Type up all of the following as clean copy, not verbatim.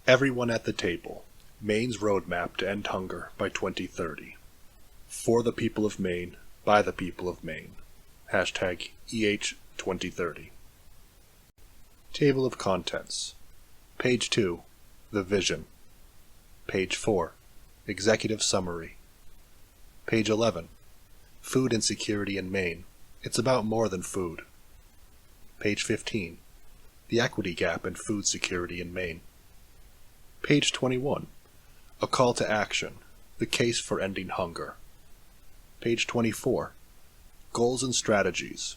Everyone at the table. Maine's roadmap to end hunger by 2030. For the people of Maine, by the people of Maine. Hashtag EH2030. Table of Contents. Page 2. The Vision. Page 4. Executive Summary. Page 11. Food Insecurity in Maine. It's about more than food. Page 15. The Equity Gap in Food Security in Maine. Page 21. A Call to Action. The Case for Ending Hunger. Page 24. Goals and Strategies.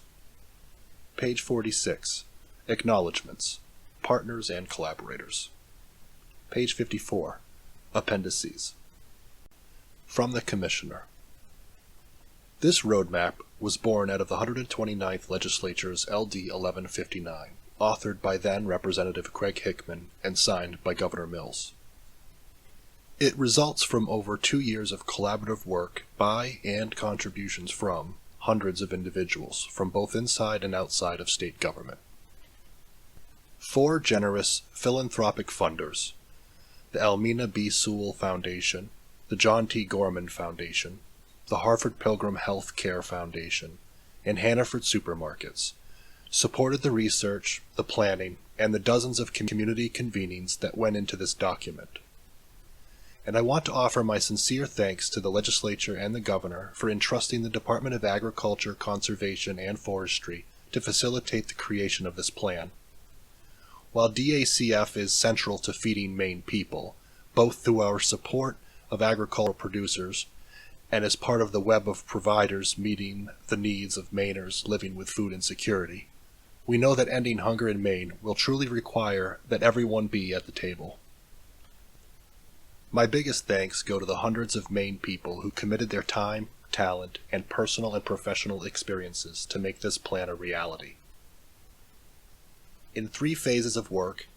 Page 46. Acknowledgements. Partners and Collaborators. Page 54. Appendices. From the Commissioner. This roadmap was born out of the 129th Legislature's LD 1159, authored by then Representative Craig Hickman and signed by Governor Mills. It results from over 2 years of collaborative work by and contributions from hundreds of individuals from both inside and outside of state government. 4 generous philanthropic funders: the Elmina B. Sewell Foundation, the John T. Gorman Foundation, the Harvard Pilgrim Health Care Foundation, and Hannaford Supermarkets, supported the research, the planning, and the dozens of community convenings that went into this document. And I want to offer my sincere thanks to the legislature and the governor for entrusting the Department of Agriculture, Conservation, and Forestry to facilitate the creation of this plan. While DACF is central to feeding Maine people, both through our support of agricultural producers and as part of the web of providers meeting the needs of Mainers living with food insecurity, we know that ending hunger in Maine will truly require that everyone be at the table. My biggest thanks go to the hundreds of Maine people who committed their time, talent, and personal and professional experiences to make this plan a reality. In 3 phases of work,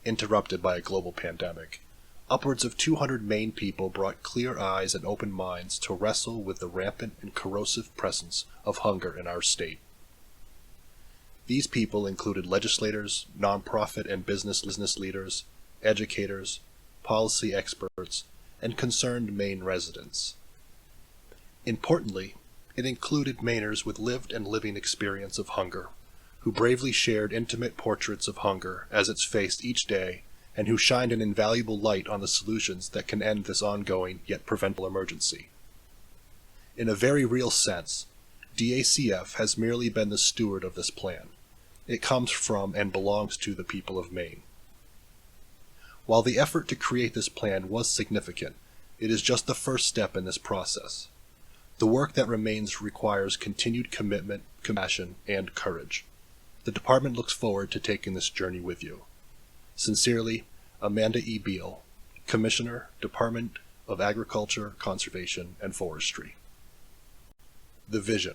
interrupted by a global pandemic, upwards of 200 Maine people brought clear eyes and open minds to wrestle with the rampant and corrosive presence of hunger in our state. These people included legislators, nonprofit and business leaders, educators, policy experts, and concerned Maine residents. Importantly, it included Mainers with lived and living experience of hunger, who bravely shared intimate portraits of hunger as it's faced each day, and who shined an invaluable light on the solutions that can end this ongoing yet preventable emergency. In a very real sense, DACF has merely been the steward of this plan. It comes from and belongs to the people of Maine. While the effort to create this plan was significant, it is just the first step in this process. The work that remains requires continued commitment, compassion, and courage. The department looks forward to taking this journey with you. Sincerely, Amanda E. Beal, Commissioner, Department of Agriculture, Conservation, and Forestry. The Vision.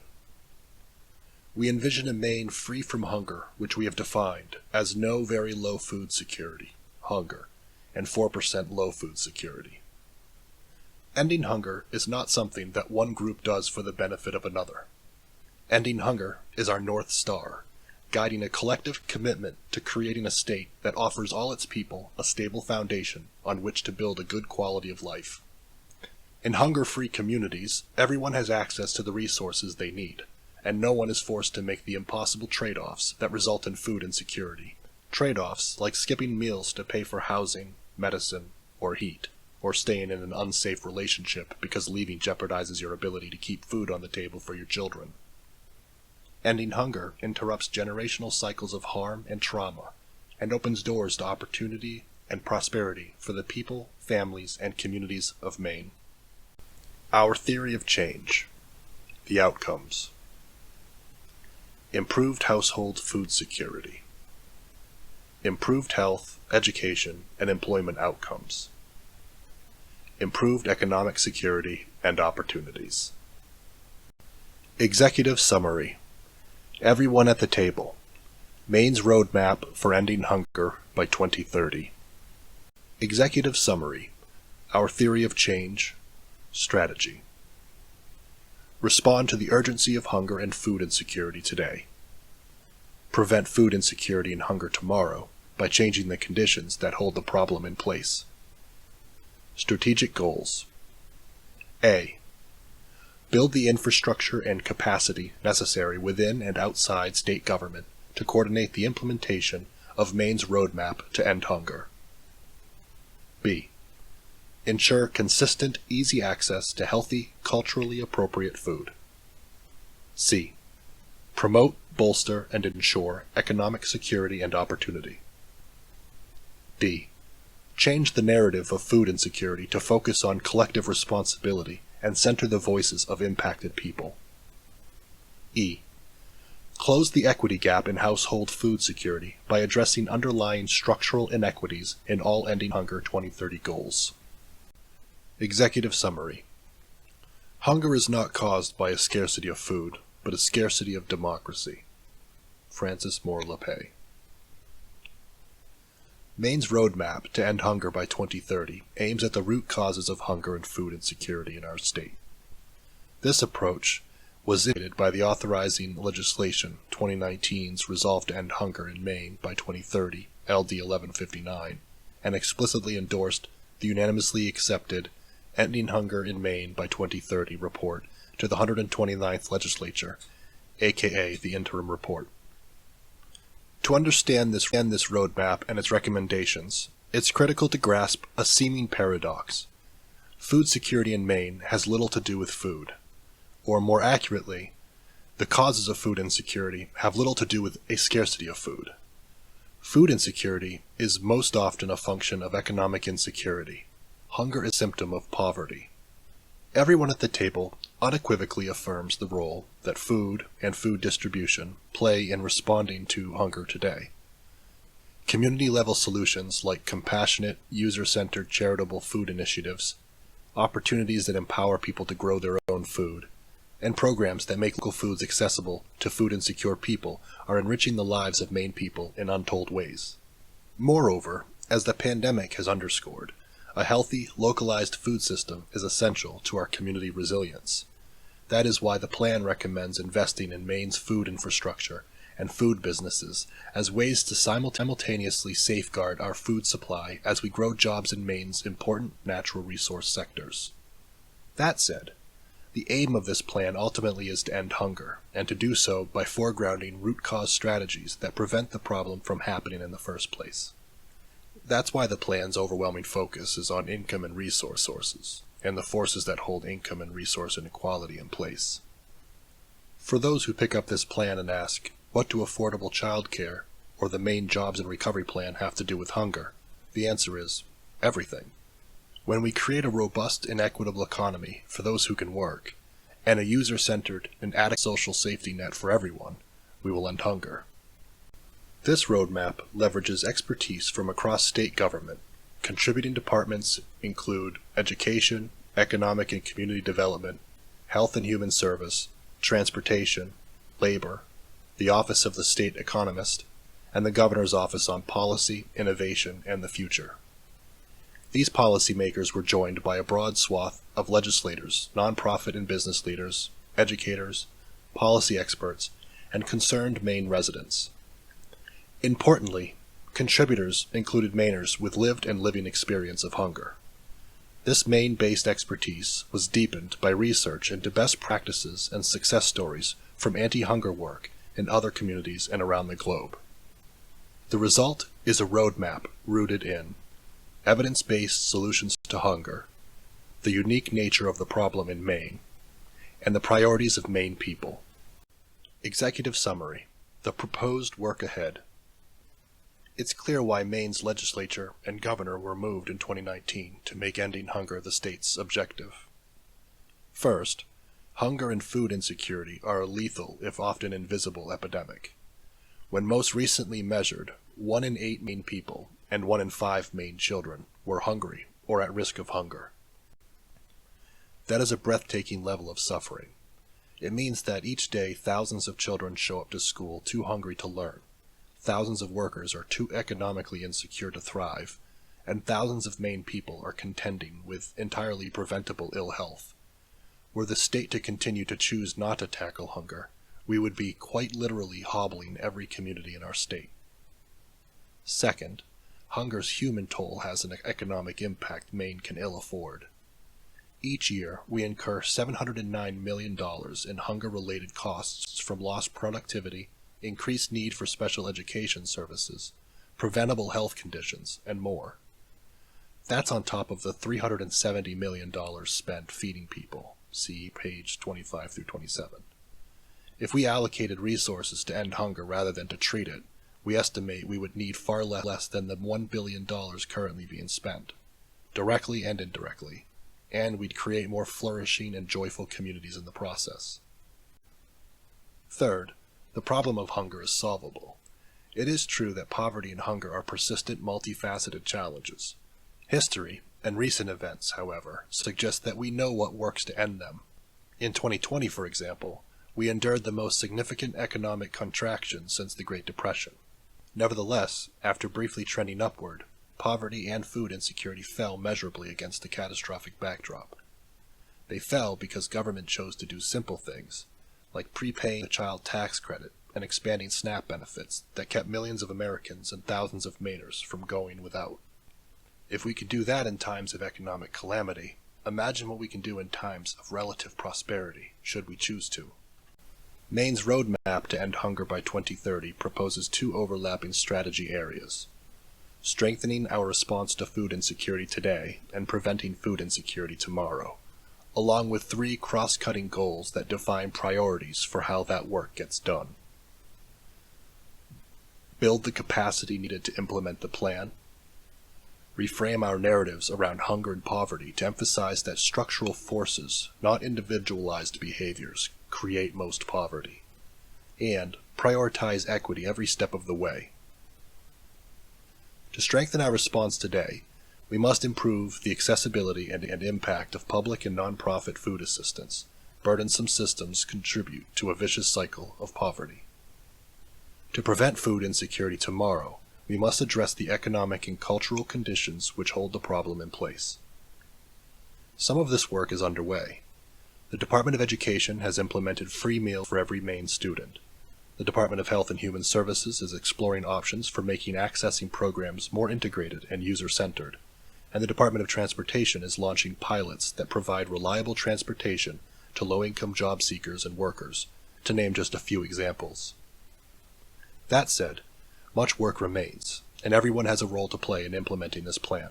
We envision a Maine free from hunger, which we have defined as no very low food security, hunger, and 4% low food security. Ending hunger is not something that one group does for the benefit of another. Ending hunger is our North Star, guiding a collective commitment to creating a state that offers all its people a stable foundation on which to build a good quality of life. In hunger-free communities, everyone has access to the resources they need, and no one is forced to make the impossible trade-offs that result in food insecurity. Trade-offs like skipping meals to pay for housing, medicine, or heat, or staying in an unsafe relationship because leaving jeopardizes your ability to keep food on the table for your children. Ending hunger interrupts generational cycles of harm and trauma, and opens doors to opportunity and prosperity for the people, families, and communities of Maine. Our theory of change. The outcomes. Improved household food security. Improved health, education, and employment outcomes. Improved economic security and opportunities. Executive Summary. Everyone at the table. Maine's roadmap for ending hunger by 2030. Executive Summary. Our theory of change. Strategy. Respond to the urgency of hunger and food insecurity today. Prevent food insecurity and hunger tomorrow by changing the conditions that hold the problem in place. Strategic goals. A. Build the infrastructure and capacity necessary within and outside state government to coordinate the implementation of Maine's roadmap to end hunger. B. Ensure consistent, easy access to healthy, culturally appropriate food. C. Promote, bolster, and ensure economic security and opportunity. D. Change the narrative of food insecurity to focus on collective responsibility and center the voices of impacted people. E. Close the equity gap in household food security by addressing underlying structural inequities in all Ending Hunger 2030 goals. Executive Summary. Hunger is not caused by a scarcity of food, but a scarcity of democracy. Francis Moore LePay. Maine's roadmap to end hunger by 2030 aims at the root causes of hunger and food insecurity in our state. This approach was initiated by the authorizing legislation 2019's Resolve to End Hunger in Maine by 2030, LD 1159, and explicitly endorsed the unanimously accepted Ending Hunger in Maine by 2030 report to the 129th Legislature, aka the Interim Report. To understand this roadmap and its recommendations, it's critical to grasp a seeming paradox. Food security in Maine has little to do with food. Or more accurately, the causes of food insecurity have little to do with a scarcity of food. Food insecurity is most often a function of economic insecurity. Hunger is a symptom of poverty. Everyone at the table unequivocally affirms the role that food and food distribution play in responding to hunger today. Community-level solutions like compassionate, user-centered charitable food initiatives, opportunities that empower people to grow their own food, and programs that make local foods accessible to food-insecure people are enriching the lives of Maine people in untold ways. Moreover, as the pandemic has underscored, a healthy, localized food system is essential to our community resilience. That is why the plan recommends investing in Maine's food infrastructure and food businesses as ways to simultaneously safeguard our food supply as we grow jobs in Maine's important natural resource sectors. That said, the aim of this plan ultimately is to end hunger, and to do so by foregrounding root cause strategies that prevent the problem from happening in the first place. That's why the plan's overwhelming focus is on income and resource sources, and the forces that hold income and resource inequality in place. For those who pick up this plan and ask, what do affordable childcare or the Maine Jobs and Recovery Plan have to do with hunger? The answer is everything. When we create a robust and equitable economy for those who can work, and a user-centered and adequate social safety net for everyone, we will end hunger. This roadmap leverages expertise from across state government. Contributing departments include education, economic and community development, health and human service, transportation, labor, the Office of the State Economist, and the Governor's Office on Policy, Innovation, and the Future. These policymakers were joined by a broad swath of legislators, nonprofit and business leaders, educators, policy experts, and concerned Maine residents. Importantly, contributors included Mainers with lived and living experience of hunger. This Maine-based expertise was deepened by research into best practices and success stories from anti-hunger work in other communities and around the globe. The result is a roadmap rooted in evidence-based solutions to hunger, the unique nature of the problem in Maine, and the priorities of Maine people. Executive Summary. The proposed work ahead. It's clear why Maine's legislature and governor were moved in 2019 to make ending hunger the state's objective. First, hunger and food insecurity are a lethal, if often invisible, epidemic. When most recently measured, 1 in 8 Maine people and 1 in 5 Maine children were hungry or at risk of hunger. That is a breathtaking level of suffering. It means that each day thousands of children show up to school too hungry to learn, thousands of workers are too economically insecure to thrive, and thousands of Maine people are contending with entirely preventable ill health. Were the state to continue to choose not to tackle hunger, we would be quite literally hobbling every community in our state. Second, hunger's human toll has an economic impact Maine can ill afford. Each year, we incur $709 million in hunger-related costs from lost productivity, increased need for special education services, preventable health conditions, and more. That's on top of the $370 million spent feeding people. See page 25 through 27. If we allocated resources to end hunger rather than to treat it, we estimate we would need far less than the $1 billion currently being spent, directly and indirectly, and we'd create more flourishing and joyful communities in the process. Third, the problem of hunger is solvable. It is true that poverty and hunger are persistent, multifaceted challenges. History, and recent events, however, suggest that we know what works to end them. In 2020, for example, we endured the most significant economic contraction since the Great Depression. Nevertheless, after briefly trending upward, poverty and food insecurity fell measurably against the catastrophic backdrop. They fell because government chose to do simple things, like prepaying the child tax credit and expanding SNAP benefits that kept millions of Americans and thousands of Mainers from going without. If we could do that in times of economic calamity, imagine what we can do in times of relative prosperity, should we choose to. Maine's roadmap to end hunger by 2030 proposes two overlapping strategy areas: strengthening our response to food insecurity today and preventing food insecurity tomorrow, along with three cross-cutting goals that define priorities for how that work gets done. Build the capacity needed to implement the plan. Reframe our narratives around hunger and poverty to emphasize that structural forces, not individualized behaviors, create most poverty. And prioritize equity every step of the way. To strengthen our response today, we must improve the accessibility and impact of public and nonprofit food assistance. Burdensome systems contribute to a vicious cycle of poverty. To prevent food insecurity tomorrow, we must address the economic and cultural conditions which hold the problem in place. Some of this work is underway. The Department of Education has implemented free meals for every Maine student. The Department of Health and Human Services is exploring options for making accessing programs more integrated and user-centered, and the Department of Transportation is launching pilots that provide reliable transportation to low-income job seekers and workers, to name just a few examples. That said, much work remains, and everyone has a role to play in implementing this plan.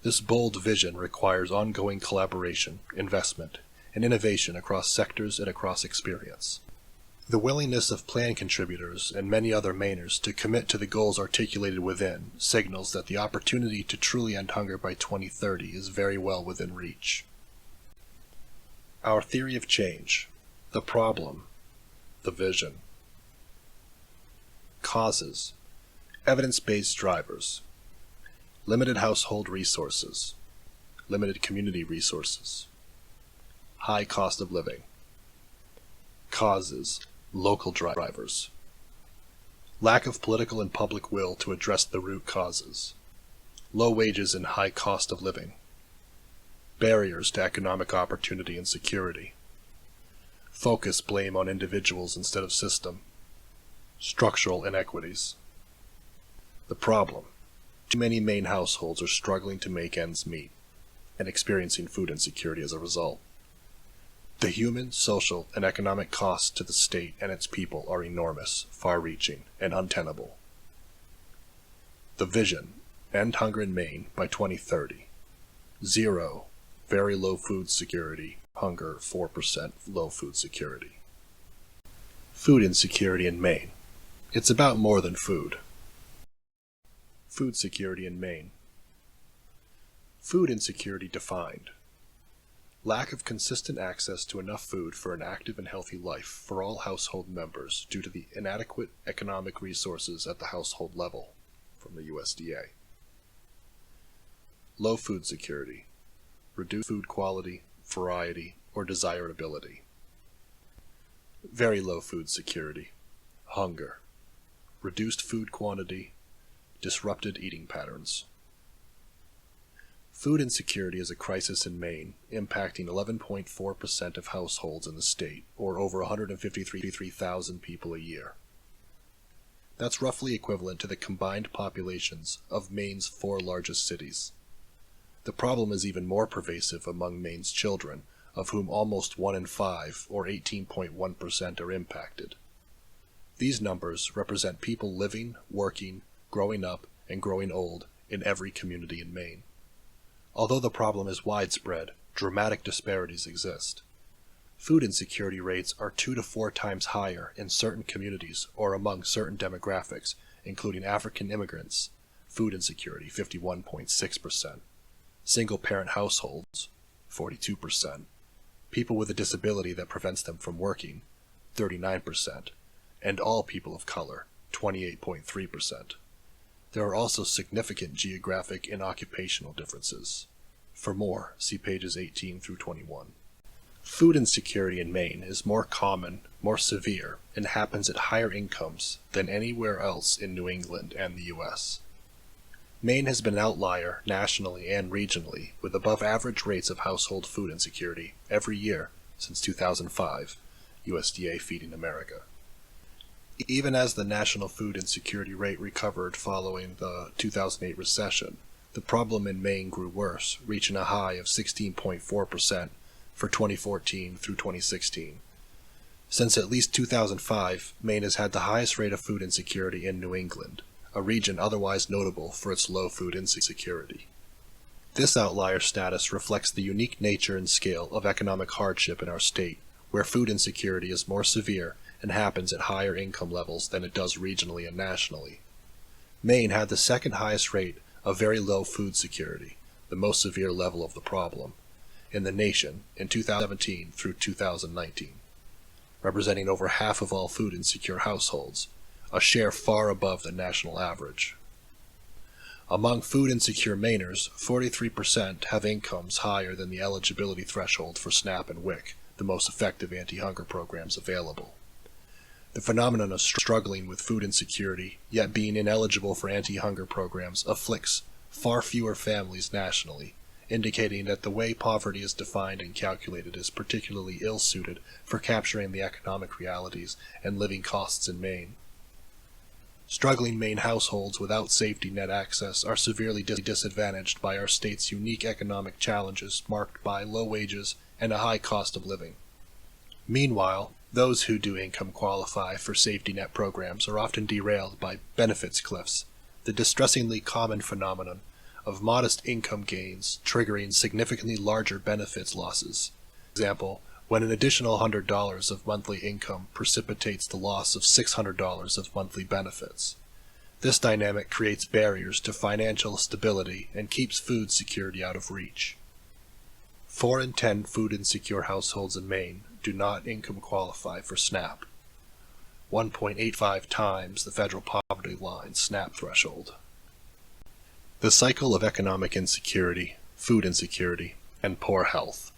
This bold vision requires ongoing collaboration, investment, and innovation across sectors and across experience. The willingness of plan contributors and many other Mainers to commit to the goals articulated within signals that the opportunity to truly end hunger by 2030 is very well within reach. Our theory of change, the problem, the vision. Causes: evidence-based drivers, limited household resources, limited community resources, high cost of living. Causes: local drivers, lack of political and public will to address the root causes, low wages and high cost of living, barriers to economic opportunity and security, focus blame on individuals instead of system, structural inequities. The problem: too many Maine households are struggling to make ends meet and experiencing food insecurity as a result. The human, social, and economic costs to the state and its people are enormous, far-reaching, and untenable. The vision: end hunger in Maine by 2030. 0, very low food security, hunger 4% low food security. Food insecurity in Maine. It's about more than food. Food security in Maine. Food insecurity defined: lack of consistent access to enough food for an active and healthy life for all household members due to the inadequate economic resources at the household level, from the USDA. Low food security: reduced food quality, variety, or desirability. Very low food security: hunger, reduced food quantity, disrupted eating patterns. Food insecurity is a crisis in Maine, impacting 11.4% of households in the state, or over 153,000 people a year. That's roughly equivalent to the combined populations of Maine's 4 largest cities. The problem is even more pervasive among Maine's children, of whom almost 1 in 5, or 18.1%, are impacted. These numbers represent people living, working, growing up, and growing old in every community in Maine. Although the problem is widespread, dramatic disparities exist. Food insecurity rates are 2 to 4 times higher in certain communities or among certain demographics, including African immigrants, food insecurity 51.6%, single-parent households 42%, people with a disability that prevents them from working 39%, and all people of color 28.3%. There are also significant geographic and occupational differences. For more, see pages 18 through 21. Food insecurity in Maine is more common, more severe, and happens at higher incomes than anywhere else in New England and the U.S. Maine has been an outlier nationally and regionally, with above-average rates of household food insecurity every year since 2005, USDA Feeding America. Even as the national food insecurity rate recovered following the 2008 recession, the problem in Maine grew worse, reaching a high of 16.4% for 2014 through 2016. Since at least 2005, Maine has had the highest rate of food insecurity in New England, a region otherwise notable for its low food insecurity. This outlier status reflects the unique nature and scale of economic hardship in our state, where food insecurity is more severe and happens at higher income levels than it does regionally and nationally. Maine had the second highest rate of very low food security, the most severe level of the problem, in the nation in 2017 through 2019, representing over half of all food insecure households, a share far above the national average. Among food insecure Mainers, 43% have incomes higher than the eligibility threshold for SNAP and WIC, the most effective anti-hunger programs available. The phenomenon of struggling with food insecurity, yet being ineligible for anti-hunger programs, afflicts far fewer families nationally, indicating that the way poverty is defined and calculated is particularly ill-suited for capturing the economic realities and living costs in Maine. Struggling Maine households without safety net access are severely disadvantaged by our state's unique economic challenges marked by low wages and a high cost of living. Meanwhile, those who do income qualify for safety net programs are often derailed by benefits cliffs, the distressingly common phenomenon of modest income gains triggering significantly larger benefits losses. For example, when an additional $100 of monthly income precipitates the loss of $600 of monthly benefits. This dynamic creates barriers to financial stability and keeps food security out of reach. 4 in 10 food insecure households in Maine do not income qualify for SNAP, 1.85 times the federal poverty line SNAP threshold. The cycle of economic insecurity, food insecurity, and poor health.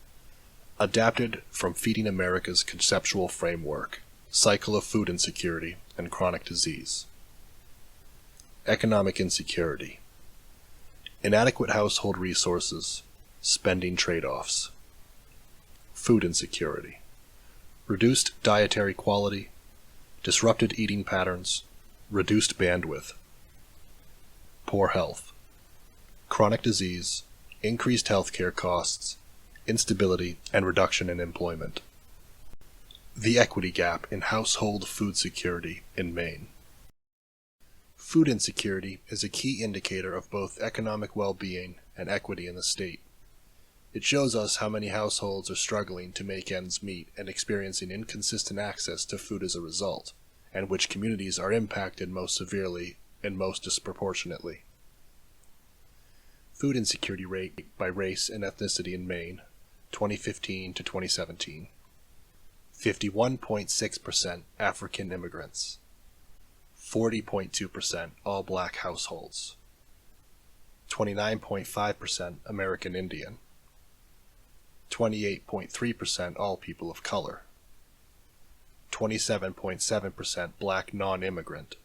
Adapted from Feeding America's conceptual framework, Cycle of Food Insecurity and Chronic Disease. Economic insecurity. Inadequate household resources, spending trade-offs. Food insecurity. Reduced dietary quality, disrupted eating patterns, reduced bandwidth. Poor health. Chronic disease, increased healthcare costs, instability, and reduction in employment. The equity gap in household food security in Maine. Food insecurity is a key indicator of both economic well-being and equity in the state. It shows us how many households are struggling to make ends meet and experiencing inconsistent access to food as a result, and which communities are impacted most severely and most disproportionately. Food insecurity rate by race and ethnicity in Maine, 2015 to 2017. 51.6% African immigrants. 40.2% all black households. 29.5% American Indian. 28.3% all people of color. 27.7% black non-immigrant.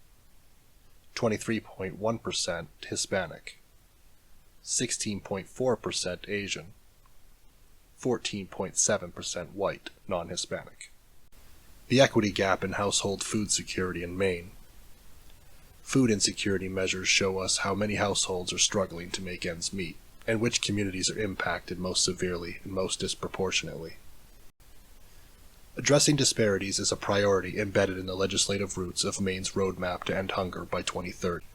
23.1% Hispanic. 16.4% Asian. 14.7% white, non-Hispanic. The equity gap in household food security in Maine. Food insecurity measures show us how many households are struggling to make ends meet, and which communities are impacted most severely and most disproportionately. Addressing disparities is a priority embedded in the legislative roots of Maine's roadmap to end hunger by 2030.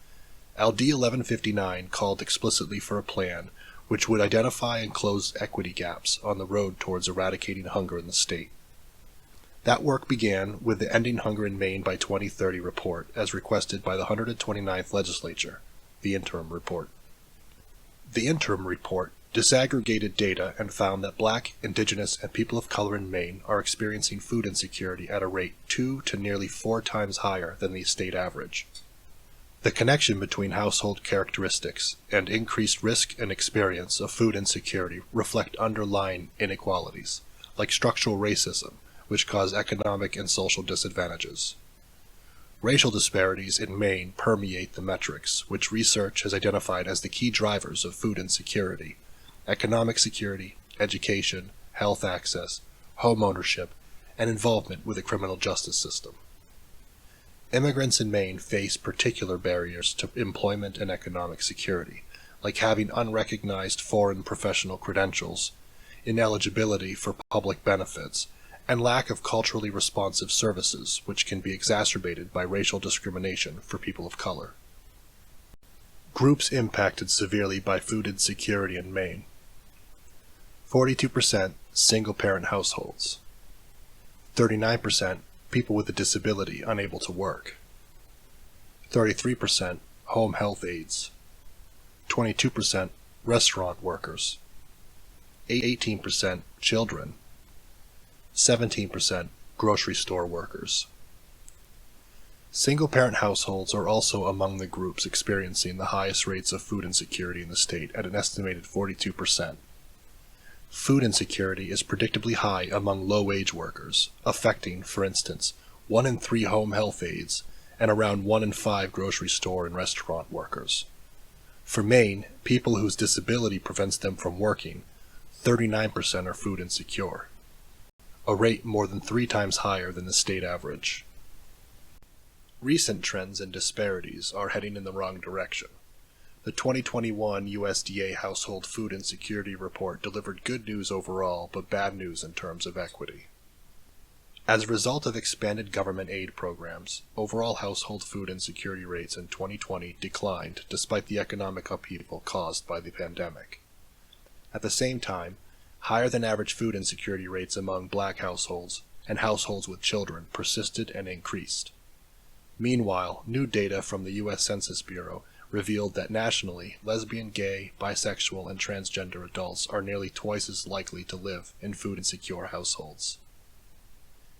LD 1159 called explicitly for a plan which would identify and close equity gaps on the road towards eradicating hunger in the state. That work began with the Ending Hunger in Maine by 2030 report as requested by the 129th Legislature, the interim report. The interim report disaggregated data and found that Black, Indigenous, and people of color in Maine are experiencing food insecurity at a rate 2 to nearly 4 times higher than the state average. The connection between household characteristics and increased risk and experience of food insecurity reflect underlying inequalities, like structural racism, which cause economic and social disadvantages. Racial disparities in Maine permeate the metrics, which research has identified as the key drivers of food insecurity: economic security, education, health access, home ownership, and involvement with the criminal justice system. Immigrants in Maine face particular barriers to employment and economic security, like having unrecognized foreign professional credentials, ineligibility for public benefits, and lack of culturally responsive services, which can be exacerbated by racial discrimination for people of color. Groups impacted severely by food insecurity in Maine: 42% single-parent households, 39% people with a disability unable to work, 33% home health aides, 22% restaurant workers, 18% children, 17% grocery store workers. Single-parent households are also among the groups experiencing the highest rates of food insecurity in the state at an estimated 42%. Food insecurity is predictably high among low-wage workers, affecting, for instance, 1 in 3 home health aides and around 1 in 5 grocery store and restaurant workers. For Maine, people whose disability prevents them from working, 39% are food insecure, a rate more than 3 times higher than the state average. Recent trends and disparities are heading in the wrong direction. The 2021 USDA Household Food Insecurity Report delivered good news overall, but bad news in terms of equity. As a result of expanded government aid programs, overall household food insecurity rates in 2020 declined despite the economic upheaval caused by the pandemic. At the same time, higher than average food insecurity rates among Black households and households with children persisted and increased. Meanwhile, new data from the U.S. Census Bureau revealed that nationally, lesbian, gay, bisexual, and transgender adults are nearly twice as likely to live in food insecure households.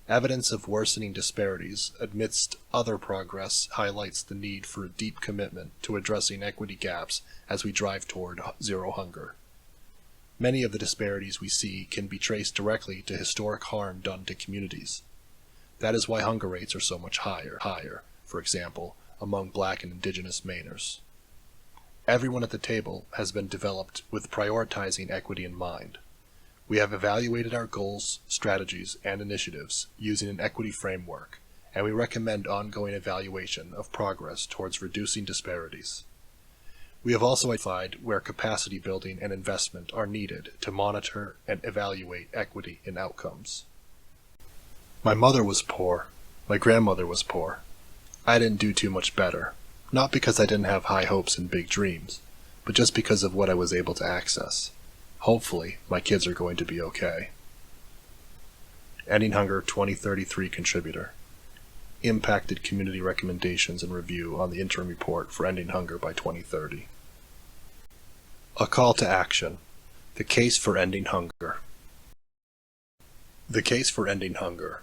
Evidence of worsening disparities amidst other progress highlights the need for a deep commitment to addressing equity gaps as we drive toward zero hunger. Many of the disparities we see can be traced directly to historic harm done to communities. That is why hunger rates are so much higher, for example, among Black and Indigenous Mainers. Everyone at the table has been developed with prioritizing equity in mind. We have evaluated our goals, strategies, and initiatives using an equity framework, and we recommend ongoing evaluation of progress towards reducing disparities. We have also identified where capacity building and investment are needed to monitor and evaluate equity in outcomes. My mother was poor. My grandmother was poor. I didn't do too much better, not because I didn't have high hopes and big dreams, but just because of what I was able to access. Hopefully, my kids are going to be okay. Ending Hunger 2033 contributor. Impacted community recommendations and review on the interim report for Ending Hunger by 2030. A call to action. The case for ending hunger. The case for ending hunger.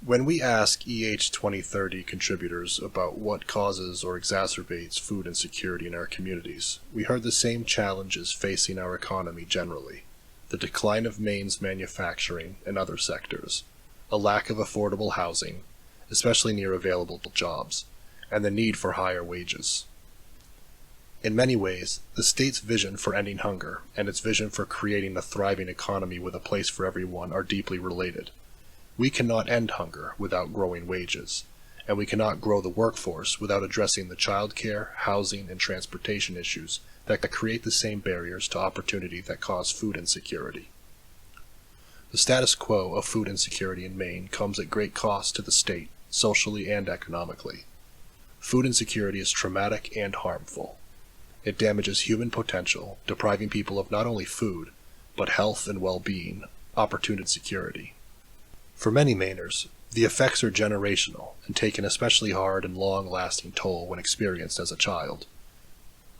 When we ask EH2030 contributors about what causes or exacerbates food insecurity in our communities, we heard the same challenges facing our economy generally: the decline of Maine's manufacturing and other sectors, a lack of affordable housing, especially near available jobs, and the need for higher wages. In many ways, the state's vision for ending hunger and its vision for creating a thriving economy with a place for everyone are deeply related. We cannot end hunger without growing wages, and we cannot grow the workforce without addressing the childcare, housing, and transportation issues that create the same barriers to opportunity that cause food insecurity. The status quo of food insecurity in Maine comes at great cost to the state, socially and economically. Food insecurity is traumatic and harmful. It damages human potential, depriving people of not only food, but health and well-being, opportunity and security. For many Mainers, the effects are generational and take an especially hard and long-lasting toll when experienced as a child.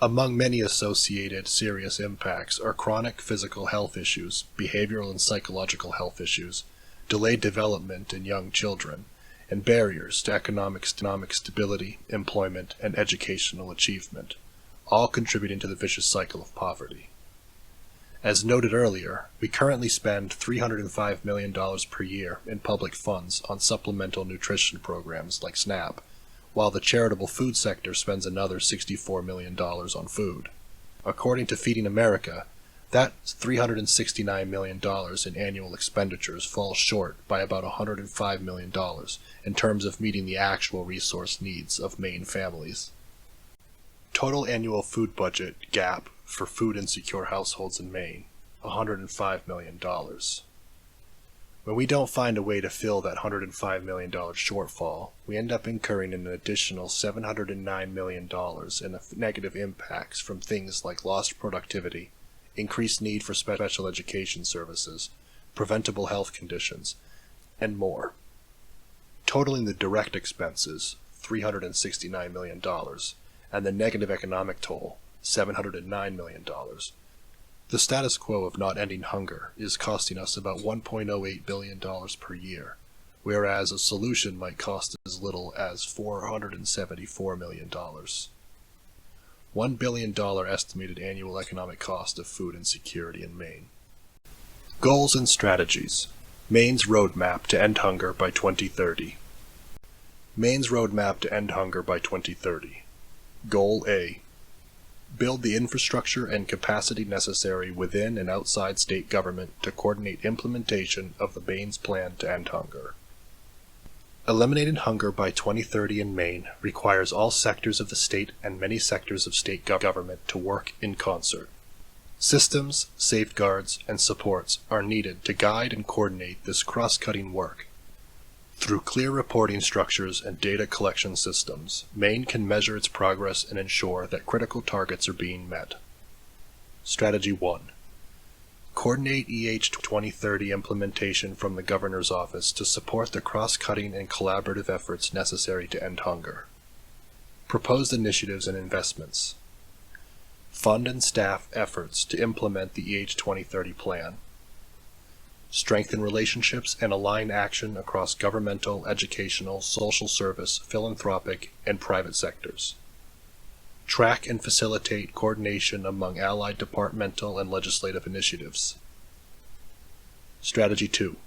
Among many associated serious impacts are chronic physical health issues, behavioral and psychological health issues, delayed development in young children, and barriers to economic stability, employment, and educational achievement, all contributing to the vicious cycle of poverty. As noted earlier, we currently spend $305 million per year in public funds on supplemental nutrition programs like SNAP, while the charitable food sector spends another $64 million on food. According to Feeding America, that $369 million in annual expenditures falls short by about $105 million in terms of meeting the actual resource needs of Maine families. Total annual food budget gap for food insecure households in Maine, $105 million. When we don't find a way to fill that $105 million shortfall, we end up incurring an additional $709 million in negative impacts from things like lost productivity, increased need for special education services, preventable health conditions, and more. Totaling the direct expenses, $369 million, and the negative economic toll, $709 million. The status quo of not ending hunger is costing us about $1.08 billion per year, whereas a solution might cost as little as $474 million. $1 billion estimated annual economic cost of food insecurity in Maine. Goals and strategies. Maine's roadmap to end hunger by 2030. Maine's roadmap to end hunger by 2030. Goal A. Build the infrastructure and capacity necessary within and outside state government to coordinate implementation of the Maine's plan to end hunger. Eliminating hunger by 2030 in Maine requires all sectors of the state and many sectors of state government to work in concert. Systems, safeguards, and supports are needed to guide and coordinate this cross-cutting work. Through clear reporting structures and data collection systems, Maine can measure its progress and ensure that critical targets are being met. Strategy 1. Coordinate EH2030 implementation from the Governor's Office to support the cross-cutting and collaborative efforts necessary to end hunger. Proposed initiatives and investments. Fund and staff efforts to implement the EH2030 plan. Strengthen relationships and align action across governmental, educational, social service, philanthropic, and private sectors. Track and facilitate coordination among allied departmental and legislative initiatives. Strategy 2.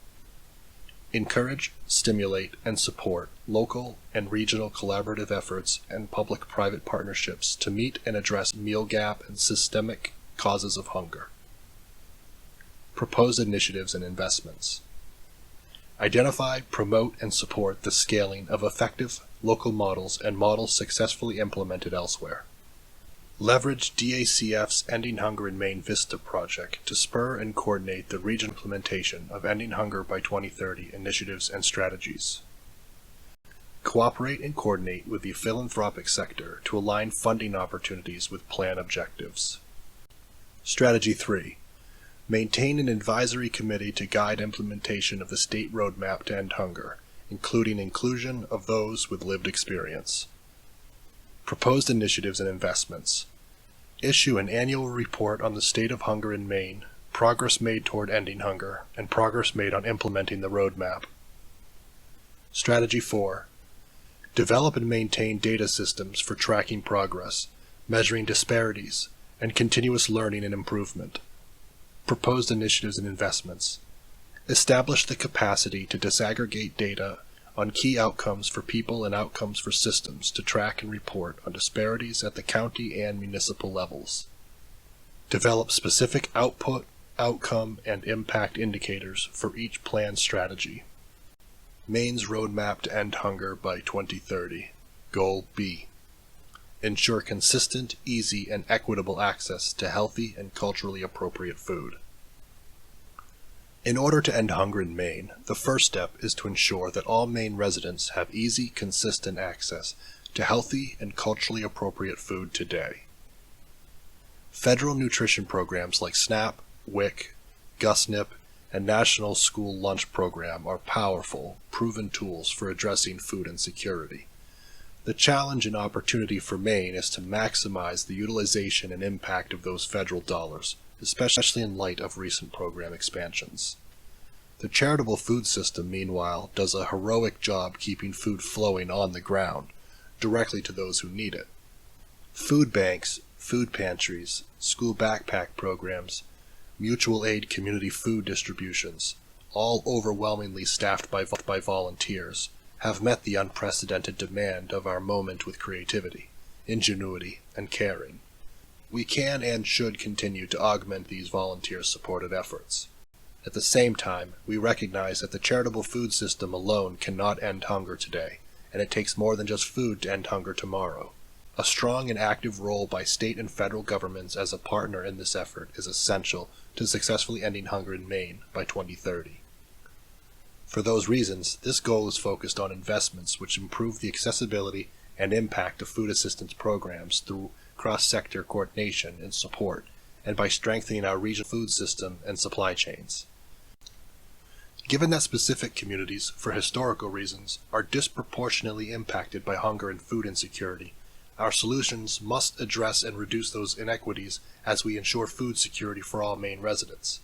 Encourage, stimulate, and support local and regional collaborative efforts and public-private partnerships to meet and address meal gap and systemic causes of hunger. Proposed initiatives and investments. Identify, promote, and support the scaling of effective local models and models successfully implemented elsewhere. Leverage DACF's Ending Hunger in Maine Vista project to spur and coordinate the regional implementation of Ending Hunger by 2030 initiatives and strategies. Cooperate and coordinate with the philanthropic sector to align funding opportunities with plan objectives. Strategy 3. Maintain an advisory committee to guide implementation of the state roadmap to end hunger, including inclusion of those with lived experience. Proposed initiatives and investments. Issue an annual report on the state of hunger in Maine, progress made toward ending hunger, and progress made on implementing the roadmap. Strategy 4. Develop and maintain data systems for tracking progress, measuring disparities, and continuous learning and improvement. Proposed initiatives and investments. Establish the capacity to disaggregate data on key outcomes for people and outcomes for systems to track and report on disparities at the county and municipal levels. Develop specific output, outcome, and impact indicators for each plan strategy. Maine's Roadmap to End Hunger by 2030. Goal B. Ensure consistent, easy, and equitable access to healthy and culturally appropriate food. In order to end hunger in Maine, the first step is to ensure that all Maine residents have easy, consistent access to healthy and culturally appropriate food today. Federal nutrition programs like SNAP, WIC, GusNIP, and National School Lunch Program are powerful, proven tools for addressing food insecurity. The challenge and opportunity for Maine is to maximize the utilization and impact of those federal dollars, especially in light of recent program expansions. The charitable food system, meanwhile, does a heroic job keeping food flowing on the ground, directly to those who need it. Food banks, food pantries, school backpack programs, mutual aid community food distributions, all overwhelmingly staffed by volunteers, have met the unprecedented demand of our moment with creativity, ingenuity, and caring. We can and should continue to augment these volunteer-supported efforts. At the same time, we recognize that the charitable food system alone cannot end hunger today, and it takes more than just food to end hunger tomorrow. A strong and active role by state and federal governments as a partner in this effort is essential to successfully ending hunger in Maine by 2030. For those reasons, this goal is focused on investments which improve the accessibility and impact of food assistance programs through cross-sector coordination and support, and by strengthening our regional food system and supply chains. Given that specific communities, for historical reasons, are disproportionately impacted by hunger and food insecurity, our solutions must address and reduce those inequities as we ensure food security for all Maine residents.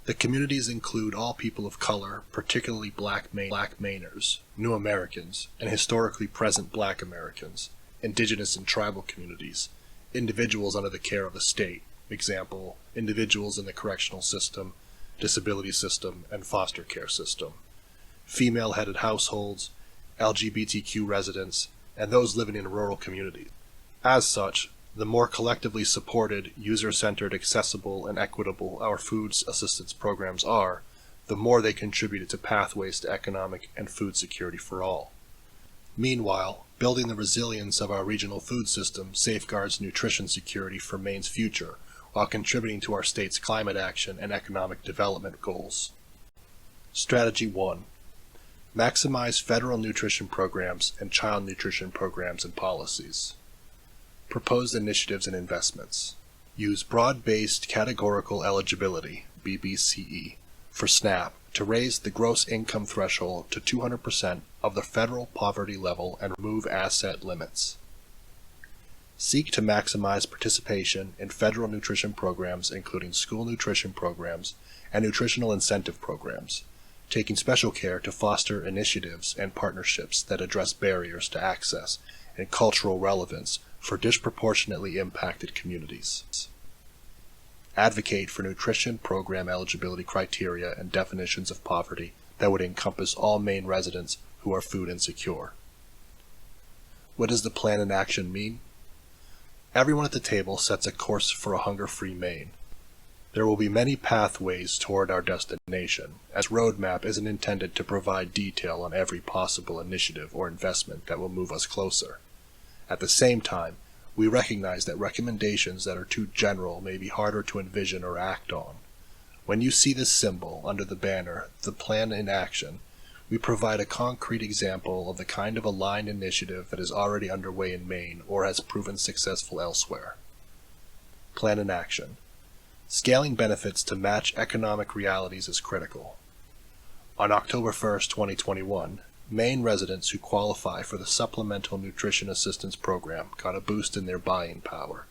The communities include all people of color, particularly Black Mainers, New Americans, and historically present Black Americans, Indigenous and tribal communities, individuals under the care of the state, example, individuals in the correctional system, disability system, and foster care system, female-headed households, LGBTQ residents, and those living in rural communities. As such, the more collectively supported, user-centered, accessible, and equitable our food assistance programs are, the more they contribute to pathways to economic and food security for all. Meanwhile, building the resilience of our regional food system safeguards nutrition security for Maine's future, while contributing to our state's climate action and economic development goals. Strategy 1. Maximize federal nutrition programs and child nutrition programs and policies. Proposed initiatives and investments. Use broad-based categorical eligibility, BBCE, for SNAP to raise the gross income threshold to 200% of the federal poverty level and remove asset limits. Seek to maximize participation in federal nutrition programs including school nutrition programs and nutritional incentive programs, taking special care to foster initiatives and partnerships that address barriers to access and cultural relevance for disproportionately impacted communities. Advocate for nutrition program eligibility criteria and definitions of poverty that would encompass all Maine residents who are food insecure. What does the plan in action mean? Everyone at the table sets a course for a hunger-free Maine. There will be many pathways toward our destination, as Roadmap isn't intended to provide detail on every possible initiative or investment that will move us closer. At the same time, we recognize that recommendations that are too general may be harder to envision or act on. When you see this symbol under the banner, the plan in action, we provide a concrete example of the kind of aligned initiative that is already underway in Maine or has proven successful elsewhere. Plan in action. Scaling benefits to match economic realities is critical. On October 1, 2021, Maine residents who qualify for the Supplemental Nutrition Assistance Program got a boost in their buying power.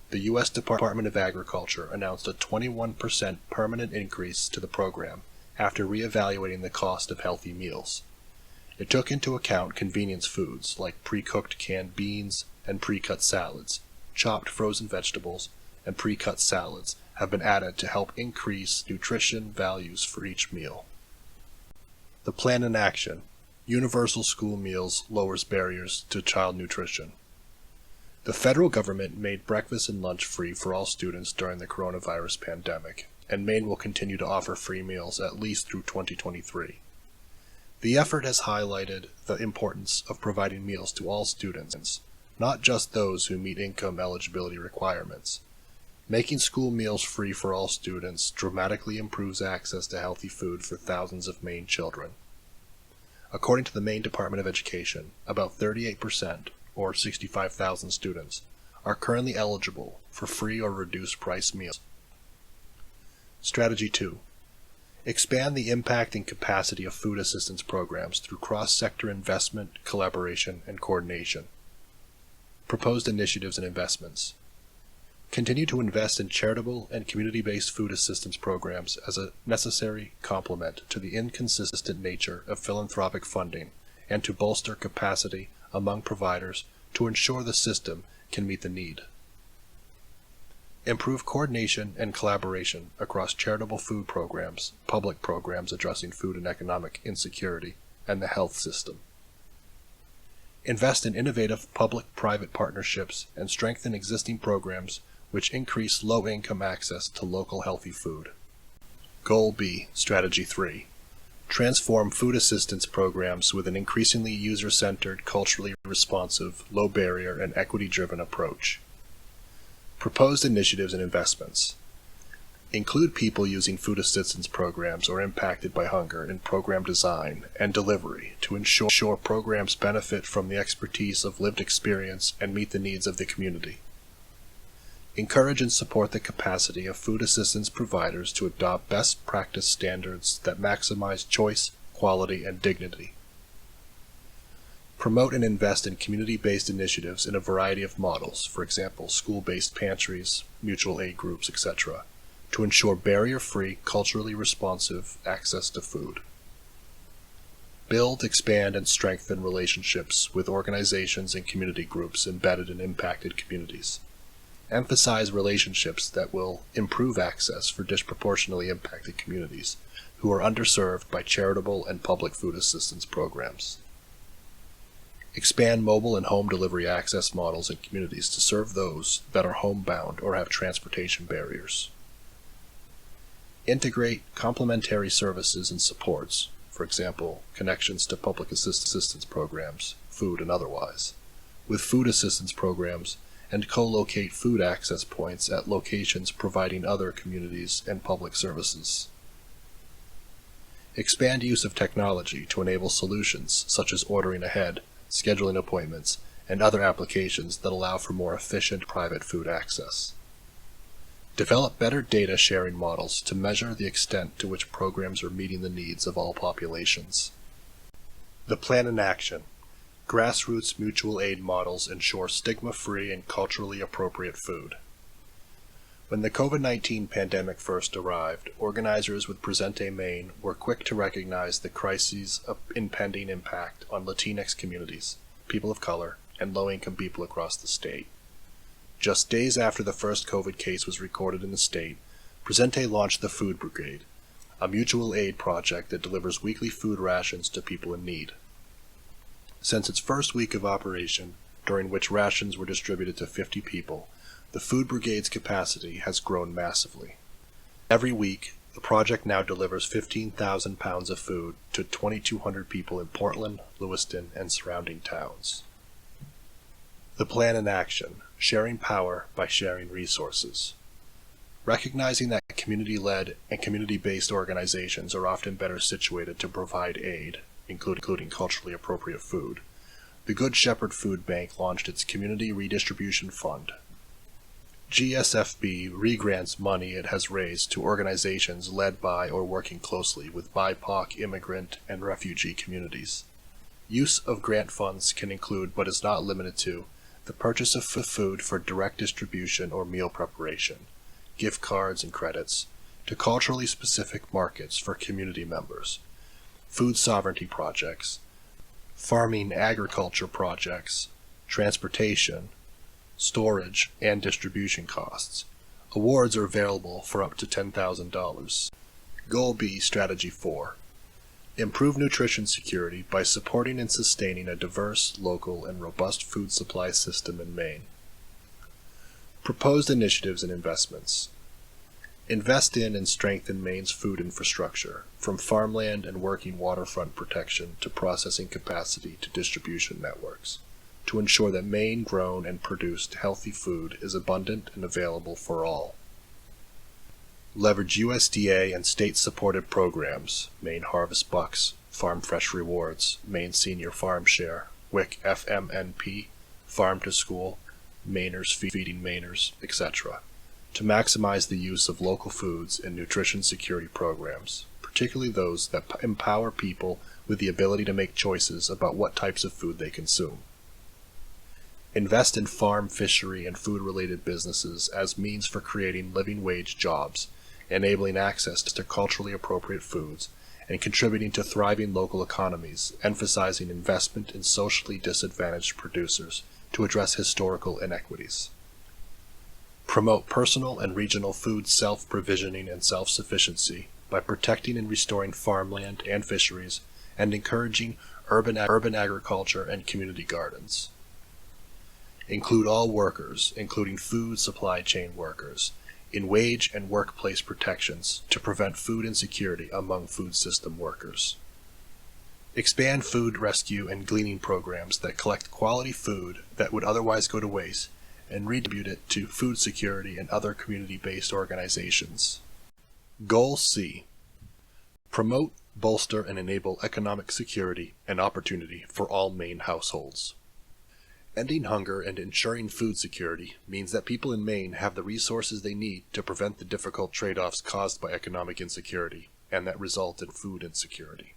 The U.S. Department of Agriculture announced a 21% permanent increase to the program after reevaluating the cost of healthy meals. It took into account convenience foods like pre-cooked canned beans and pre-cut salads, chopped frozen vegetables, and pre-cut salads have been added to help increase nutrition values for each meal. The plan in action. Universal school meals lowers barriers to child nutrition. The federal government made breakfast and lunch free for all students during the coronavirus pandemic, and Maine will continue to offer free meals at least through 2023. The effort has highlighted the importance of providing meals to all students, not just those who meet income eligibility requirements. Making school meals free for all students dramatically improves access to healthy food for thousands of Maine children. According to the Maine Department of Education, about 38%, or 65,000 students, are currently eligible for free or reduced price meals. Strategy 2. Expand the impact and capacity of food assistance programs through cross-sector investment, collaboration, and coordination. Proposed initiatives and investments. Continue to invest in charitable and community-based food assistance programs as a necessary complement to the inconsistent nature of philanthropic funding and to bolster capacity among providers to ensure the system can meet the need. Improve coordination and collaboration across charitable food programs, public programs addressing food and economic insecurity, and the health system. Invest in innovative public-private partnerships and strengthen existing programs which increase low-income access to local healthy food. Goal B, Strategy 3. Transform food assistance programs with an increasingly user-centered, culturally responsive, low-barrier, and equity-driven approach. Proposed initiatives and investments. Include people using food assistance programs or impacted by hunger in program design and delivery to ensure programs benefit from the expertise of lived experience and meet the needs of the community. Encourage and support the capacity of food assistance providers to adopt best practice standards that maximize choice, quality, and dignity. Promote and invest in community-based initiatives in a variety of models, for example, school-based pantries, mutual aid groups, etc., to ensure barrier-free, culturally responsive access to food. Build, expand, and strengthen relationships with organizations and community groups embedded in impacted communities. Emphasize relationships that will improve access for disproportionately impacted communities who are underserved by charitable and public food assistance programs. Expand mobile and home delivery access models in communities to serve those that are homebound or have transportation barriers. Integrate complementary services and supports, for example, connections to public assistance programs, food and otherwise, with food assistance programs, and co-locate food access points at locations providing other communities and public services. Expand use of technology to enable solutions such as ordering ahead, scheduling appointments, and other applications that allow for more efficient private food access. Develop better data sharing models to measure the extent to which programs are meeting the needs of all populations. The plan in action. Grassroots mutual aid models ensure stigma-free and culturally appropriate food. When the COVID-19 pandemic first arrived, organizers with Presente Maine were quick to recognize the crise's impending impact on Latinx communities, people of color, and low-income people across the state. Just days after the first COVID case was recorded in the state, Presente launched the Food Brigade, a mutual aid project that delivers weekly food rations to people in need. Since its first week of operation, during which rations were distributed to 50 people, the Food Brigade's capacity has grown massively. Every week, the project now delivers 15,000 pounds of food to 2,200 people in Portland, Lewiston, and surrounding towns. The plan in action, sharing power by sharing resources. Recognizing that community-led and community-based organizations are often better situated to provide aid, including culturally appropriate food, the Good Shepherd Food Bank launched its Community Redistribution Fund. GSFB regrants money it has raised to organizations led by or working closely with BIPOC, immigrant, and refugee communities. Use of grant funds can include, but is not limited to, the purchase of food for direct distribution or meal preparation, gift cards and credits, to culturally specific markets for community members, food sovereignty projects, farming agriculture projects, transportation, storage, and distribution costs. Awards are available for up to $10,000. Goal B, Strategy 4. Improve nutrition security by supporting and sustaining a diverse, local, and robust food supply system in Maine. Proposed initiatives and investments. Invest in and strengthen Maine's food infrastructure, from farmland and working waterfront protection to processing capacity to distribution networks, to ensure that Maine-grown and produced healthy food is abundant and available for all. Leverage USDA and state-supported programs, Maine Harvest Bucks, Farm Fresh Rewards, Maine Senior Farm Share, WIC FMNP, Farm to School, Mainers Feeding Mainers, etc., to maximize the use of local foods in nutrition security programs, particularly those that empower people with the ability to make choices about what types of food they consume. Invest in farm, fishery, and food-related businesses as means for creating living wage jobs, enabling access to culturally appropriate foods, and contributing to thriving local economies, emphasizing investment in socially disadvantaged producers to address historical inequities. Promote personal and regional food self-provisioning and self-sufficiency by protecting and restoring farmland and fisheries, and encouraging urban agriculture and community gardens. Include all workers, including food supply chain workers, in wage and workplace protections to prevent food insecurity among food system workers. Expand food rescue and gleaning programs that collect quality food that would otherwise go to waste and redistribute it to food security and other community-based organizations. Goal C. Promote, bolster, and enable economic security and opportunity for all Maine households. Ending hunger and ensuring food security means that people in Maine have the resources they need to prevent the difficult trade-offs caused by economic insecurity and that result in food insecurity.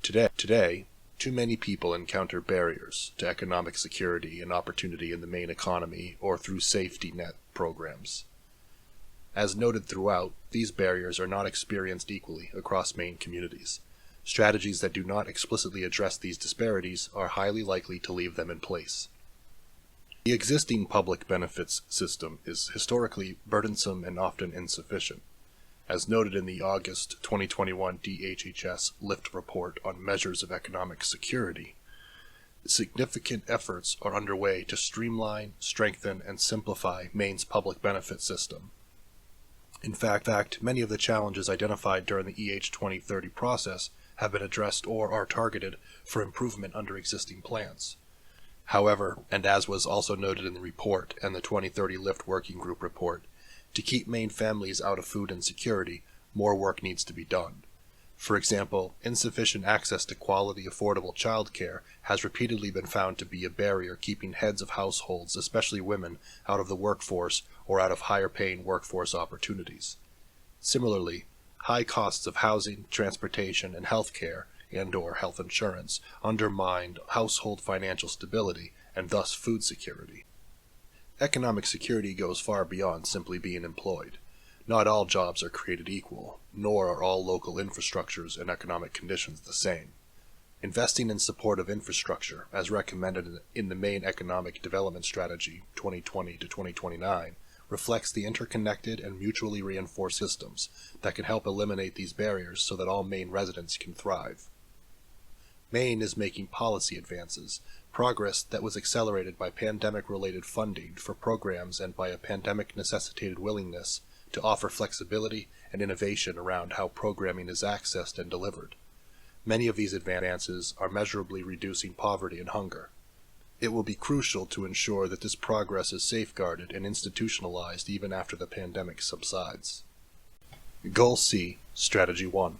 Today, too many people encounter barriers to economic security and opportunity in the Maine economy or through safety net programs. As noted throughout, these barriers are not experienced equally across Maine communities. Strategies that do not explicitly address these disparities are highly likely to leave them in place. The existing public benefits system is historically burdensome and often insufficient. As noted in the August 2021 DHHS LIFT report on measures of economic security, significant efforts are underway to streamline, strengthen, and simplify Maine's public benefit system. In fact, many of the challenges identified during the EH2030 process have been addressed or are targeted for improvement under existing plans. However, and as was also noted in the report and the 2030 LIFT Working Group report, to keep Maine families out of food insecurity, more work needs to be done. For example, insufficient access to quality, affordable childcare has repeatedly been found to be a barrier keeping heads of households, especially women, out of the workforce or out of higher-paying workforce opportunities. Similarly, high costs of housing, transportation, and health care and/or health insurance undermine household financial stability and thus food security. Economic security goes far beyond simply being employed. Not all jobs are created equal, nor are all local infrastructures and economic conditions the same. Investing in support of infrastructure, as recommended in the Maine Economic Development Strategy 2020 to 2029, reflects the interconnected and mutually reinforced systems that can help eliminate these barriers so that all Maine residents can thrive. Maine is making policy advances, progress that was accelerated by pandemic-related funding for programs and by a pandemic-necessitated willingness to offer flexibility and innovation around how programming is accessed and delivered. Many of these advances are measurably reducing poverty and hunger. It will be crucial to ensure that this progress is safeguarded and institutionalized even after the pandemic subsides. Goal C, Strategy 1.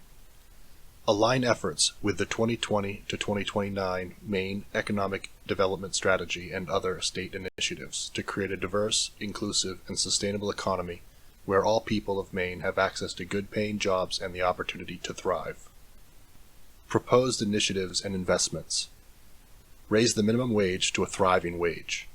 Align efforts with the 2020 to 2029 Maine Economic Development Strategy and other state initiatives to create a diverse, inclusive, and sustainable economy where all people of Maine have access to good-paying jobs and the opportunity to thrive. Proposed initiatives and investments. Raise the minimum wage to a thriving wage.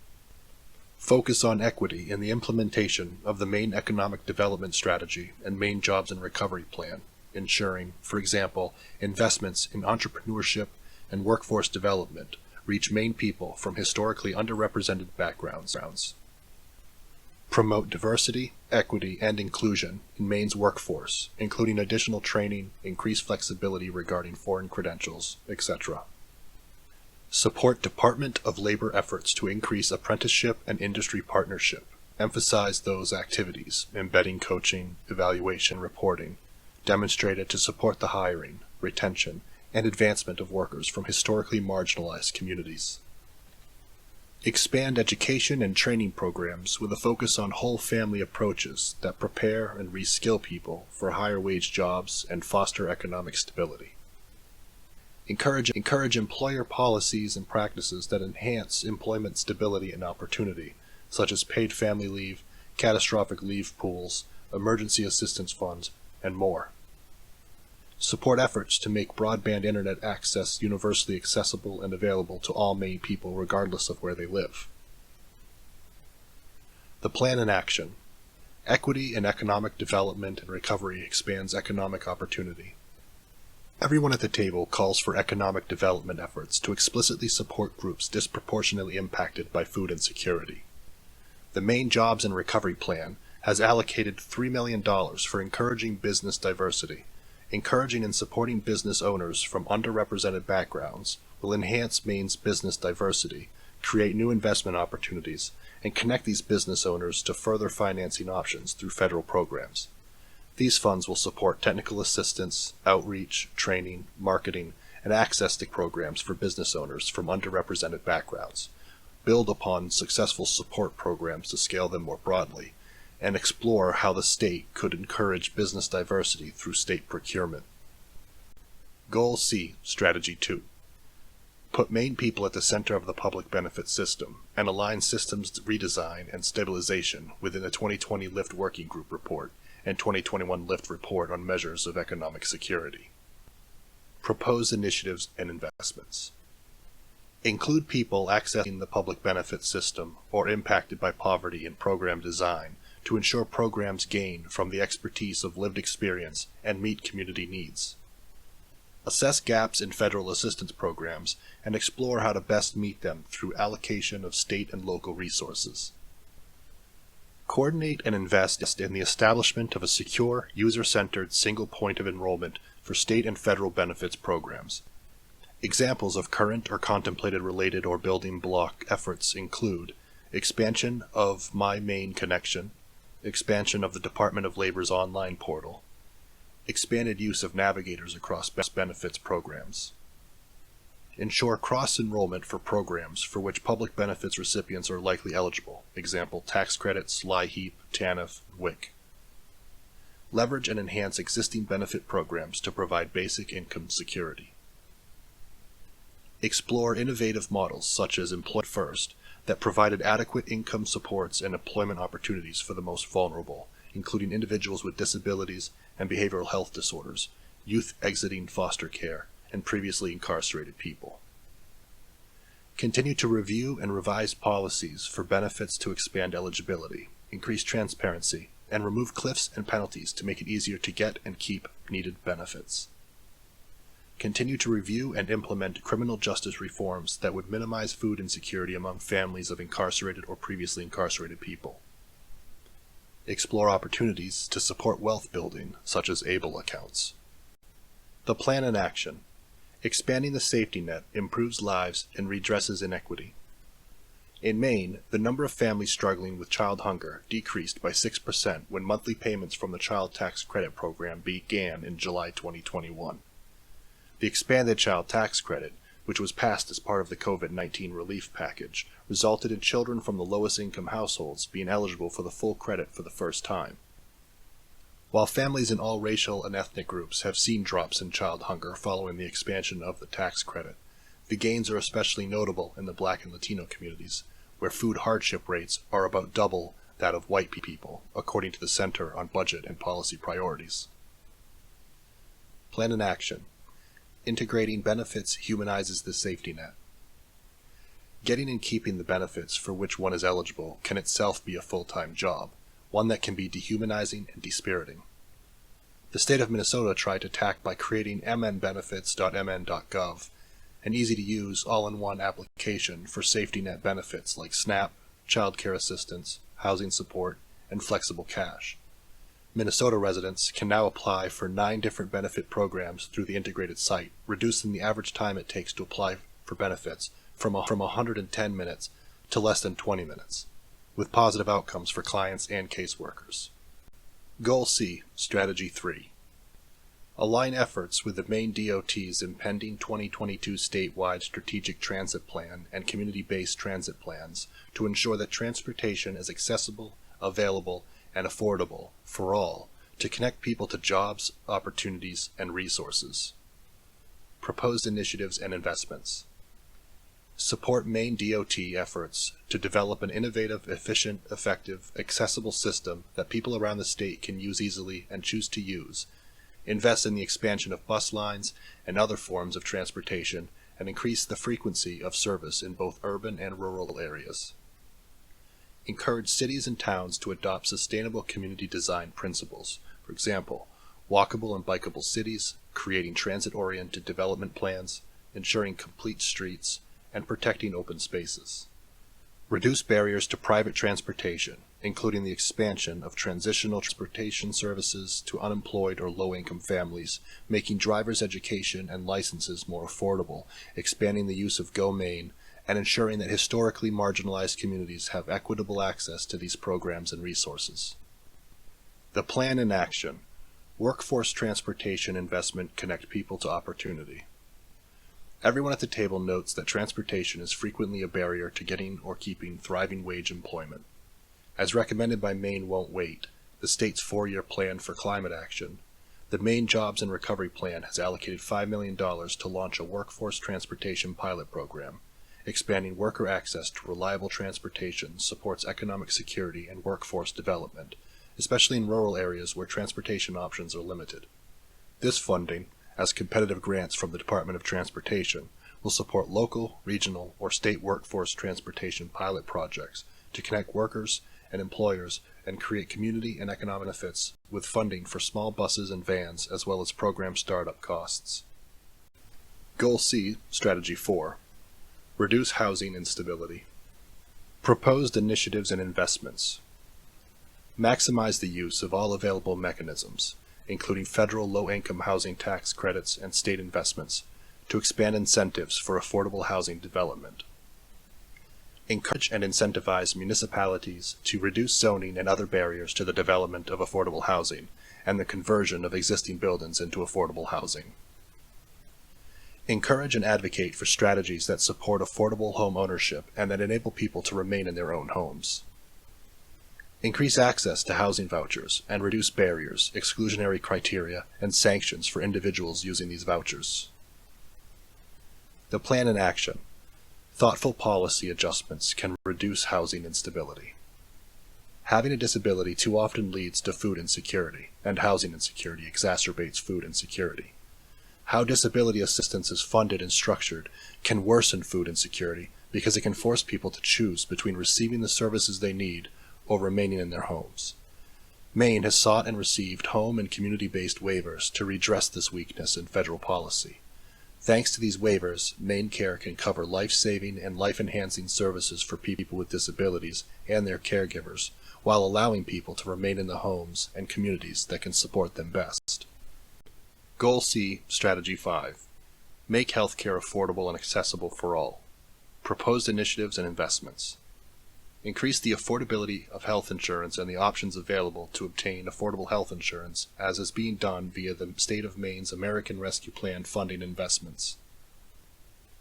Focus on equity in the implementation of the Maine Economic Development Strategy and Maine Jobs and Recovery Plan, ensuring, for example, investments in entrepreneurship and workforce development reach Maine people from historically underrepresented backgrounds. Promote diversity, equity, and inclusion in Maine's workforce, including additional training, increased flexibility regarding foreign credentials, etc. Support Department of Labor efforts to increase apprenticeship and industry partnership, Emphasize those activities, embedding coaching, evaluation, reporting, demonstrated to support the hiring, retention, and advancement of workers from historically marginalized communities. Expand education and training programs with a focus on whole family approaches that prepare and reskill people for higher wage jobs and foster economic stability. Encourage employer policies and practices that enhance employment stability and opportunity, such as paid family leave, catastrophic leave pools, emergency assistance funds, and more. Support efforts to make broadband internet access universally accessible and available to all Maine people regardless of where they live. The plan in action. Equity in economic development and recovery expands economic opportunity. Everyone at the table calls for economic development efforts to explicitly support groups disproportionately impacted by food insecurity. The Maine Jobs and Recovery Plan has allocated $3 million for encouraging business diversity. Encouraging and supporting business owners from underrepresented backgrounds will enhance Maine's business diversity, create new investment opportunities, and connect these business owners to further financing options through federal programs. These funds will support technical assistance, outreach, training, marketing, and access to programs for business owners from underrepresented backgrounds, build upon successful support programs to scale them more broadly, and explore how the state could encourage business diversity through state procurement. Goal C, Strategy 2. Put Maine people at the center of the public benefit system and align systems redesign and stabilization within the 2020 LIFT Working Group report and 2021 LIFT report on measures of economic security. Propose initiatives and investments. Include people accessing the public benefit system or impacted by poverty in program design to ensure programs gain from the expertise of lived experience and meet community needs. Assess gaps in federal assistance programs and explore how to best meet them through allocation of state and local resources. Coordinate and invest in the establishment of a secure, user-centered single point of enrollment for state and federal benefits programs. Examples of current or contemplated related or building block efforts include expansion of My Maine Connection, expansion of the Department of Labor's online portal, expanded use of navigators across benefits programs. Ensure cross-enrollment for programs for which public benefits recipients are likely eligible, example tax credits, LIHEAP, TANF, WIC. Leverage and enhance existing benefit programs to provide basic income security. Explore innovative models such as Employ First that provided adequate income supports and employment opportunities for the most vulnerable, including individuals with disabilities and behavioral health disorders, youth exiting foster care, and previously incarcerated people. Continue to review and revise policies for benefits to expand eligibility, increase transparency, and remove cliffs and penalties to make it easier to get and keep needed benefits. Continue to review and implement criminal justice reforms that would minimize food insecurity among families of incarcerated or previously incarcerated people. Explore opportunities to support wealth building, such as ABLE accounts. The plan in action. Expanding the safety net improves lives and redresses inequity. In Maine, the number of families struggling with child hunger decreased by 6% when monthly payments from the Child Tax Credit Program began in July 2021. The expanded Child Tax Credit, which was passed as part of the COVID-19 relief package, resulted in children from the lowest income households being eligible for the full credit for the first time. While families in all racial and ethnic groups have seen drops in child hunger following the expansion of the tax credit, the gains are especially notable in the Black and Latino communities, where food hardship rates are about double that of white people, according to the Center on Budget and Policy Priorities. Plan in action. Integrating benefits humanizes the safety net. Getting and keeping the benefits for which one is eligible can itself be a full-time job, one that can be dehumanizing and dispiriting. The state of Minnesota tried to tackle by creating mnbenefits.mn.gov, an easy-to-use, all-in-one application for safety net benefits like SNAP, child care assistance, housing support, and flexible cash. Minnesota residents can now apply for 9 different benefit programs through the integrated site, reducing the average time it takes to apply for benefits from 110 minutes to less than 20 minutes. with positive outcomes for clients and caseworkers. Goal C, Strategy 3. Align efforts with the Maine DOT's impending 2022 statewide strategic transit plan and community-based transit plans to ensure that transportation is accessible, available, and affordable for all to connect people to jobs, opportunities, and resources. Proposed initiatives and investments. Support Maine DOT efforts to develop an innovative, efficient, effective, accessible system that people around the state can use easily and choose to use. Invest in the expansion of bus lines and other forms of transportation, and increase the frequency of service in both urban and rural areas. Encourage cities and towns to adopt sustainable community design principles, for example, walkable and bikeable cities, creating transit-oriented development plans, ensuring complete streets, and protecting open spaces. Reduce barriers to private transportation, including the expansion of transitional transportation services to unemployed or low-income families, making drivers' education and licenses more affordable, expanding the use of Go Maine, and ensuring that historically marginalized communities have equitable access to these programs and resources. The plan in action. Workforce transportation investment connect people to opportunity. Everyone at the table notes that transportation is frequently a barrier to getting or keeping thriving wage employment. As recommended by Maine Won't Wait, the state's 4-year plan for climate action, the Maine Jobs and Recovery Plan has allocated $5 million to launch a workforce transportation pilot program. Expanding worker access to reliable transportation supports economic security and workforce development, especially in rural areas where transportation options are limited. This funding, as competitive grants from the Department of Transportation, will support local, regional, or state workforce transportation pilot projects to connect workers and employers and create community and economic benefits with funding for small buses and vans as well as program startup costs. Goal C, Strategy 4. Reduce housing instability. Proposed initiatives and investments. Maximize the use of all available mechanisms, including federal low-income housing tax credits and state investments, to expand incentives for affordable housing development. Encourage and incentivize municipalities to reduce zoning and other barriers to the development of affordable housing and the conversion of existing buildings into affordable housing. Encourage and advocate for strategies that support affordable home ownership and that enable people to remain in their own homes. Increase access to housing vouchers and reduce barriers, exclusionary criteria, and sanctions for individuals using these vouchers. The plan in action. Thoughtful policy adjustments can reduce housing instability. Having a disability too often leads to food insecurity, and housing insecurity exacerbates food insecurity. How disability assistance is funded and structured can worsen food insecurity because it can force people to choose between receiving the services they need or remaining in their homes. Maine has sought and received home and community-based waivers to redress this weakness in federal policy. Thanks to these waivers, Maine Care can cover life-saving and life-enhancing services for people with disabilities and their caregivers, while allowing people to remain in the homes and communities that can support them best. Goal C, Strategy 5. Make healthcare affordable and accessible for all. Proposed initiatives and investments. Increase the affordability of health insurance and the options available to obtain affordable health insurance, as is being done via the State of Maine's American Rescue Plan funding investments.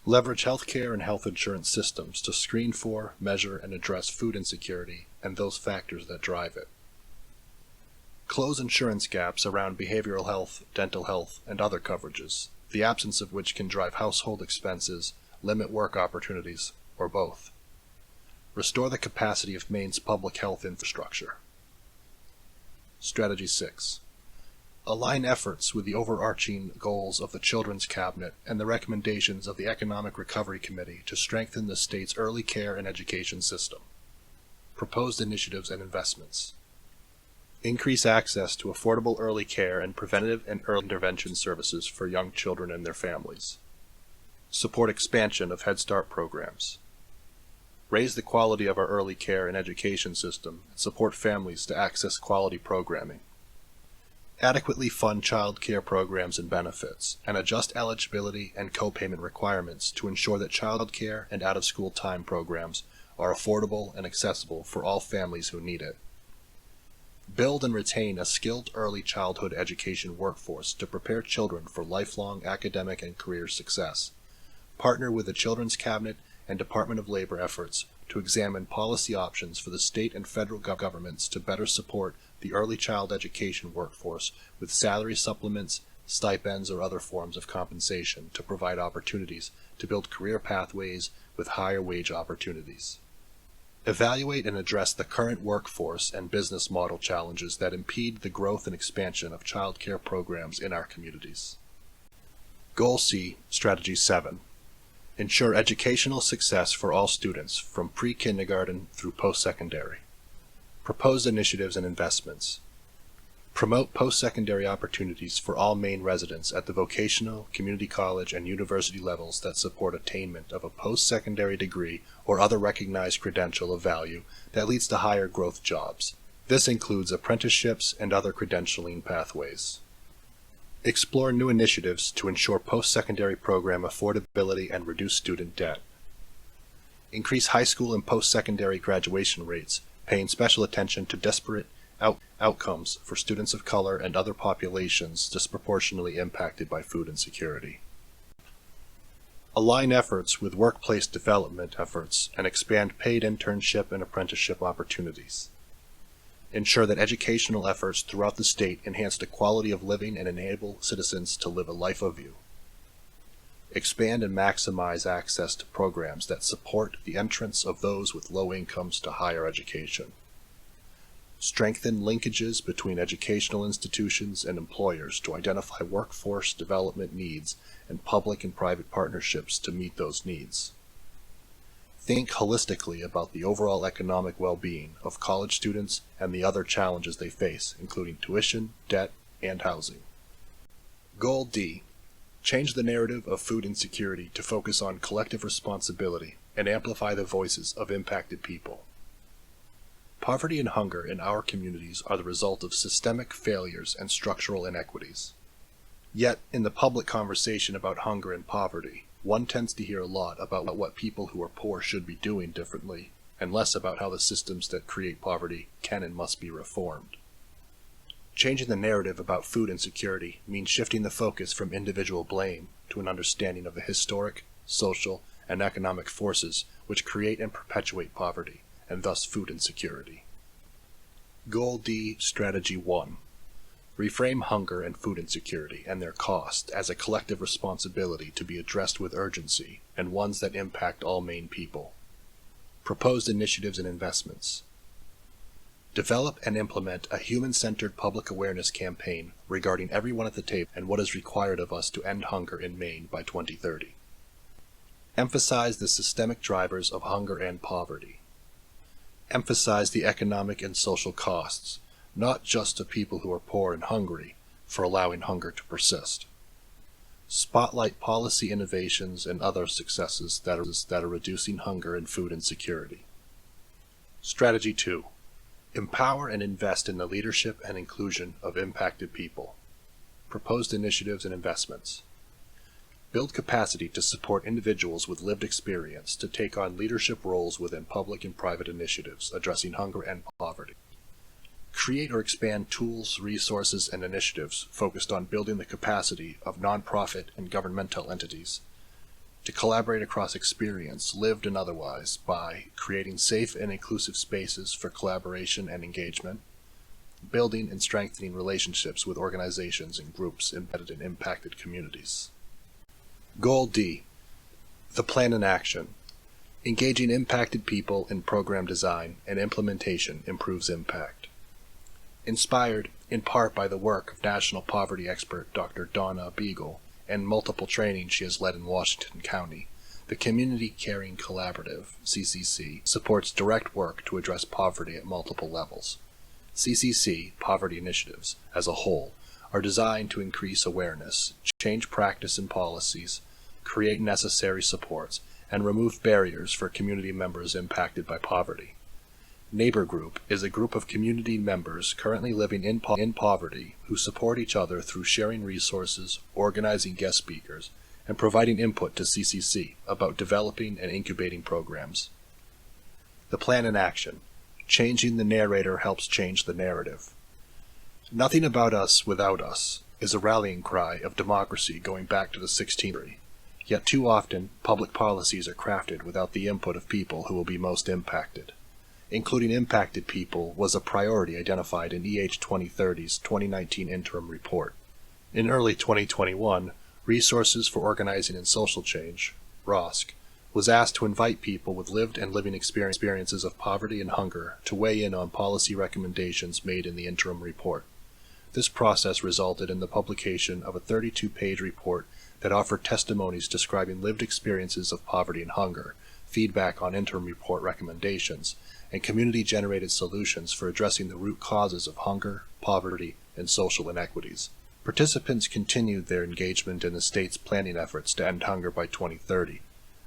Leverage healthcare and health insurance systems to screen for, measure, and address food insecurity and those factors that drive it. Close insurance gaps around behavioral health, dental health, and other coverages, the absence of which can drive household expenses, limit work opportunities, or both. Restore the capacity of Maine's public health infrastructure. Strategy 6. Align efforts with the overarching goals of the Children's Cabinet and the recommendations of the Economic Recovery Committee to strengthen the state's early care and education system. Proposed initiatives and investments. Increase access to affordable early care and preventative and early intervention services for young children and their families. Support expansion of Head Start programs. Raise the quality of our early care and education system and support families to access quality programming. Adequately fund child care programs and benefits, and adjust eligibility and co-payment requirements to ensure that child care and out-of-school time programs are affordable and accessible for all families who need it. Build and retain a skilled early childhood education workforce to prepare children for lifelong academic and career success. Partner with the Children's Cabinet and Department of Labor efforts to examine policy options for the state and federal governments to better support the early child education workforce with salary supplements, stipends, or other forms of compensation to provide opportunities to build career pathways with higher wage opportunities. Evaluate and address the current workforce and business model challenges that impede the growth and expansion of child care programs in our communities. Goal C, Strategy 7. Ensure educational success for all students from pre-kindergarten through post-secondary. Proposed initiatives and investments. Promote post-secondary opportunities for all Maine residents at the vocational, community college, and university levels that support attainment of a post-secondary degree or other recognized credential of value that leads to higher growth jobs. This includes apprenticeships and other credentialing pathways. Explore new initiatives to ensure post-secondary program affordability and reduce student debt. Increase high school and post-secondary graduation rates, paying special attention to disparate outcomes for students of color and other populations disproportionately impacted by food insecurity. Align efforts with workplace development efforts and expand paid internship and apprenticeship opportunities. Ensure that educational efforts throughout the state enhance the quality of living and enable citizens to live a life of you. Expand and maximize access to programs that support the entrance of those with low incomes to higher education. Strengthen linkages between educational institutions and employers to identify workforce development needs and public and private partnerships to meet those needs. Think holistically about the overall economic well-being of college students and the other challenges they face, including tuition, debt, and housing. Goal D. Change the narrative of food insecurity to focus on collective responsibility and amplify the voices of impacted people. Poverty and hunger in our communities are the result of systemic failures and structural inequities. Yet, in the public conversation about hunger and poverty, one tends to hear a lot about what people who are poor should be doing differently, and less about how the systems that create poverty can and must be reformed. Changing the narrative about food insecurity means shifting the focus from individual blame to an understanding of the historic, social, and economic forces which create and perpetuate poverty, and thus food insecurity. Goal D, Strategy 1. Reframe hunger and food insecurity and their cost as a collective responsibility to be addressed with urgency and ones that impact all Maine people. Proposed initiatives and investments. Develop and implement a human-centered public awareness campaign regarding everyone at the table and what is required of us to end hunger in Maine by 2030. Emphasize the systemic drivers of hunger and poverty. Emphasize the economic and social costs, not just to people who are poor and hungry, for allowing hunger to persist. Spotlight policy innovations and other successes that are reducing hunger and food insecurity. Strategy 2. Empower and invest in the leadership and inclusion of impacted people. Proposed initiatives and investments. Build capacity to support individuals with lived experience to take on leadership roles within public and private initiatives addressing hunger and poverty. Create or expand tools, resources, and initiatives focused on building the capacity of nonprofit and governmental entities to collaborate across experience, lived and otherwise, by creating safe and inclusive spaces for collaboration and engagement, building and strengthening relationships with organizations and groups embedded in impacted communities. Goal D. The plan and action. Engaging impacted people in program design and implementation improves impact. Inspired in part by the work of national poverty expert Dr. Donna Beagle and multiple trainings she has led in Washington County, the Community Caring Collaborative, CCC, supports direct work to address poverty at multiple levels. CCC, poverty initiatives, as a whole, are designed to increase awareness, change practice and policies, create necessary supports, and remove barriers for community members impacted by poverty. Neighbor Group is a group of community members currently living in poverty who support each other through sharing resources, organizing guest speakers, and providing input to CCC about developing and incubating programs. The plan in action. Changing the narrator helps change the narrative. Nothing about us without us is a rallying cry of democracy going back to the 16th century. Yet too often, public policies are crafted without the input of people who will be most impacted. Including impacted people was a priority identified in EH2030's 2019 interim report. In early 2021, Resources for Organizing and Social Change, ROSC, was asked to invite people with lived and living experiences of poverty and hunger to weigh in on policy recommendations made in the interim report. This process resulted in the publication of a 32-page report that offered testimonies describing lived experiences of poverty and hunger, feedback on interim report recommendations, and community-generated solutions for addressing the root causes of hunger, poverty, and social inequities. Participants continued their engagement in the state's planning efforts to end hunger by 2030,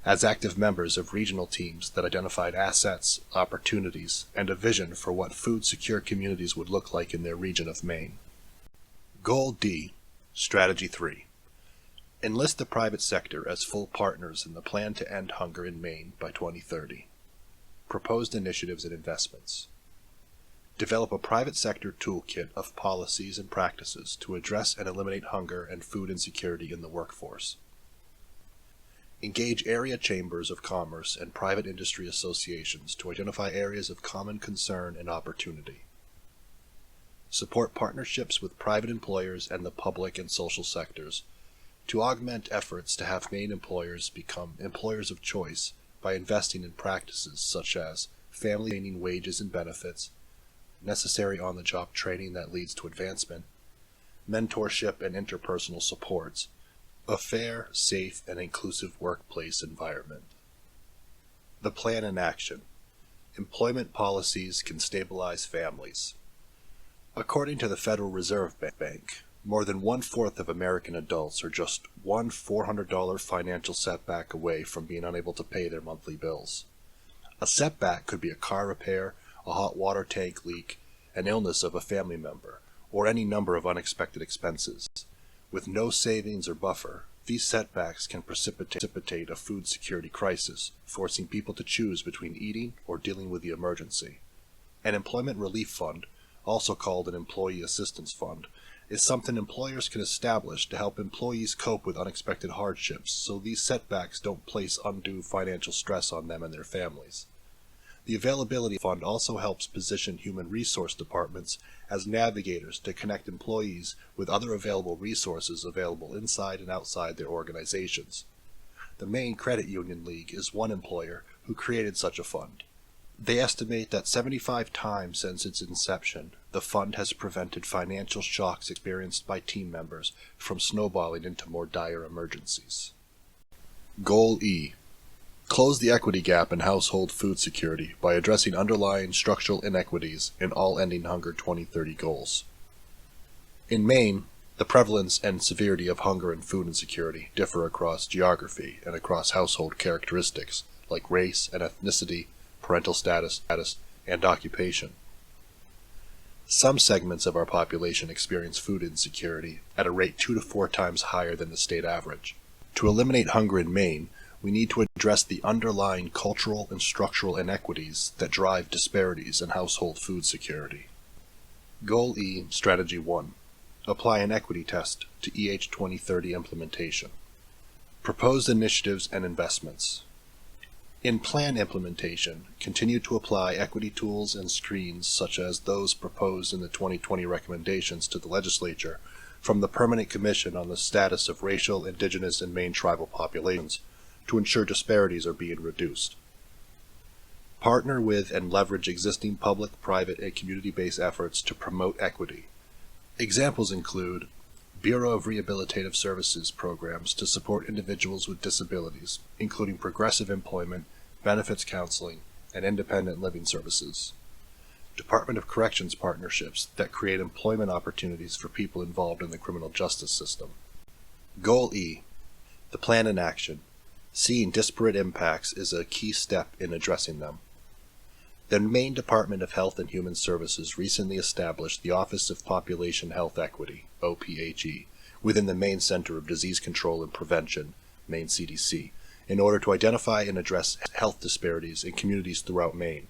as active members of regional teams that identified assets, opportunities, and a vision for what food-secure communities would look like in their region of Maine. Goal D, Strategy 3. Enlist the private sector as full partners in the plan to end hunger in Maine by 2030. Proposed initiatives and investments. Develop a private sector toolkit of policies and practices to address and eliminate hunger and food insecurity in the workforce. Engage area chambers of commerce and private industry associations to identify areas of common concern and opportunity. Support partnerships with private employers and the public and social sectors to augment efforts to have Maine employers become employers of choice by investing in practices such as family planning, wages and benefits, necessary on-the-job training that leads to advancement, mentorship and interpersonal supports, a fair, safe, and inclusive workplace environment. The plan in action. Employment policies can stabilize families. According to the Federal Reserve Bank, more than 1/4 of American adults are just one $400 financial setback away from being unable to pay their monthly bills. A setback could be a car repair, a hot water tank leak, an illness of a family member, or any number of unexpected expenses. With no savings or buffer, these setbacks can precipitate a food security crisis, forcing people to choose between eating or dealing with the emergency. An employment relief fund, also called an employee assistance fund, is something employers can establish to help employees cope with unexpected hardships so these setbacks don't place undue financial stress on them and their families. The Availability Fund also helps position human resource departments as navigators to connect employees with other available resources available inside and outside their organizations. The Maine Credit Union League is one employer who created such a fund. They estimate that 75 times since its inception, the fund has prevented financial shocks experienced by team members from snowballing into more dire emergencies. Goal E. Close the equity gap in household food security by addressing underlying structural inequities in all Ending Hunger 2030 goals. In Maine, the prevalence and severity of hunger and food insecurity differ across geography and across household characteristics like race and ethnicity, parental status, and occupation. Some segments of our population experience food insecurity at a rate 2 to 4 times higher than the state average. To eliminate hunger in Maine, we need to address the underlying cultural and structural inequities that drive disparities in household food security. Goal E, Strategy 1. Apply an equity test to EH2030 implementation. Proposed initiatives and investments. In plan implementation, continue to apply equity tools and screens such as those proposed in the 2020 recommendations to the legislature from the Permanent Commission on the Status of Racial, Indigenous, and Maine Tribal Populations to ensure disparities are being reduced. Partner with and leverage existing public, private, and community-based efforts to promote equity. Examples include Bureau of Rehabilitative Services programs to support individuals with disabilities, including progressive employment, benefits counseling, and independent living services. Department of Corrections partnerships that create employment opportunities for people involved in the criminal justice system. Goal E. The plan in action. Seeing disparate impacts is a key step in addressing them. The Maine Department of Health and Human Services recently established the Office of Population Health Equity, OPHE, within the Maine Center of Disease Control and Prevention, Maine CDC, in order to identify and address health disparities in communities throughout Maine.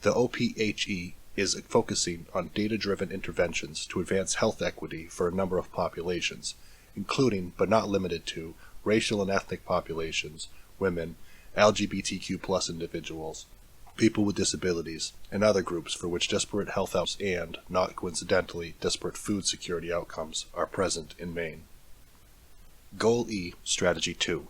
The OPHE is focusing on data-driven interventions to advance health equity for a number of populations, including but not limited to racial and ethnic populations, women, LGBTQ+ individuals, people with disabilities, and other groups for which disparate health outcomes and, not coincidentally, disparate food security outcomes are present in Maine. Goal E, Strategy 2.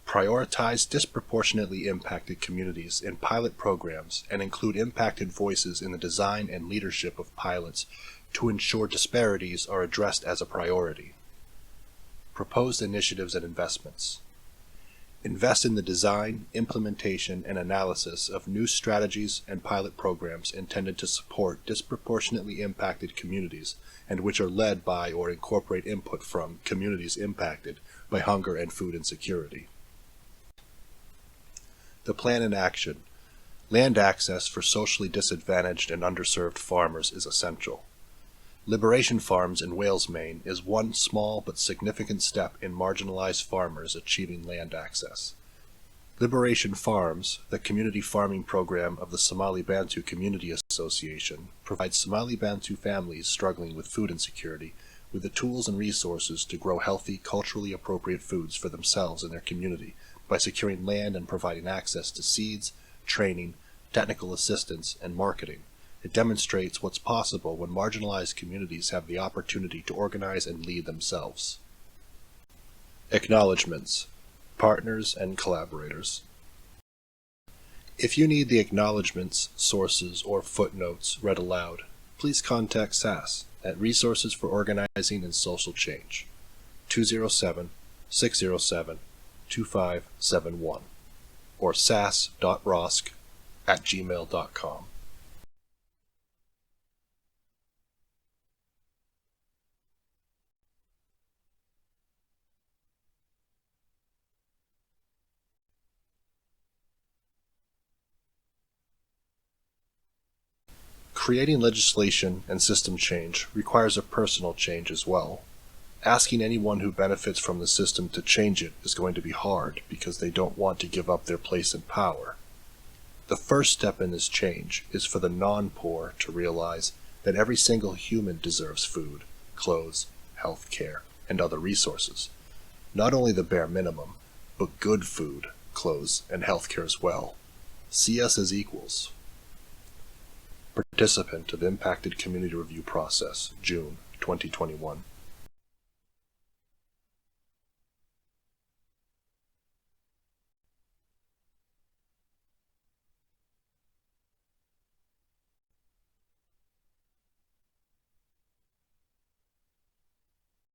Prioritize disproportionately impacted communities in pilot programs and include impacted voices in the design and leadership of pilots to ensure disparities are addressed as a priority. Proposed initiatives and investments. Invest in the design, implementation, and analysis of new strategies and pilot programs intended to support disproportionately impacted communities and which are led by or incorporate input from communities impacted by hunger and food insecurity. The plan in action. Land access for socially disadvantaged and underserved farmers is essential. Liberation Farms in Wales, Maine is one small but significant step in marginalized farmers achieving land access. Liberation Farms, the community farming program of the Somali Bantu Community Association, provides Somali Bantu families struggling with food insecurity with the tools and resources to grow healthy, culturally appropriate foods for themselves and their community by securing land and providing access to seeds, training, technical assistance, and marketing. It demonstrates what's possible when marginalized communities have the opportunity to organize and lead themselves. Acknowledgements. Partners and collaborators. If you need the acknowledgements, sources, or footnotes read aloud, please contact SAS at Resources for Organizing and Social Change, 207-607-2571, or sas.rosc@gmail.com. Creating legislation and system change requires a personal change as well. Asking anyone who benefits from the system to change it is going to be hard because they don't want to give up their place in power. The first step in this change is for the non-poor to realize that every single human deserves food, clothes, health care, and other resources. Not only the bare minimum, but good food, clothes, and health care as well. See us as equals. Participant of Impacted Community Review Process, June 2021.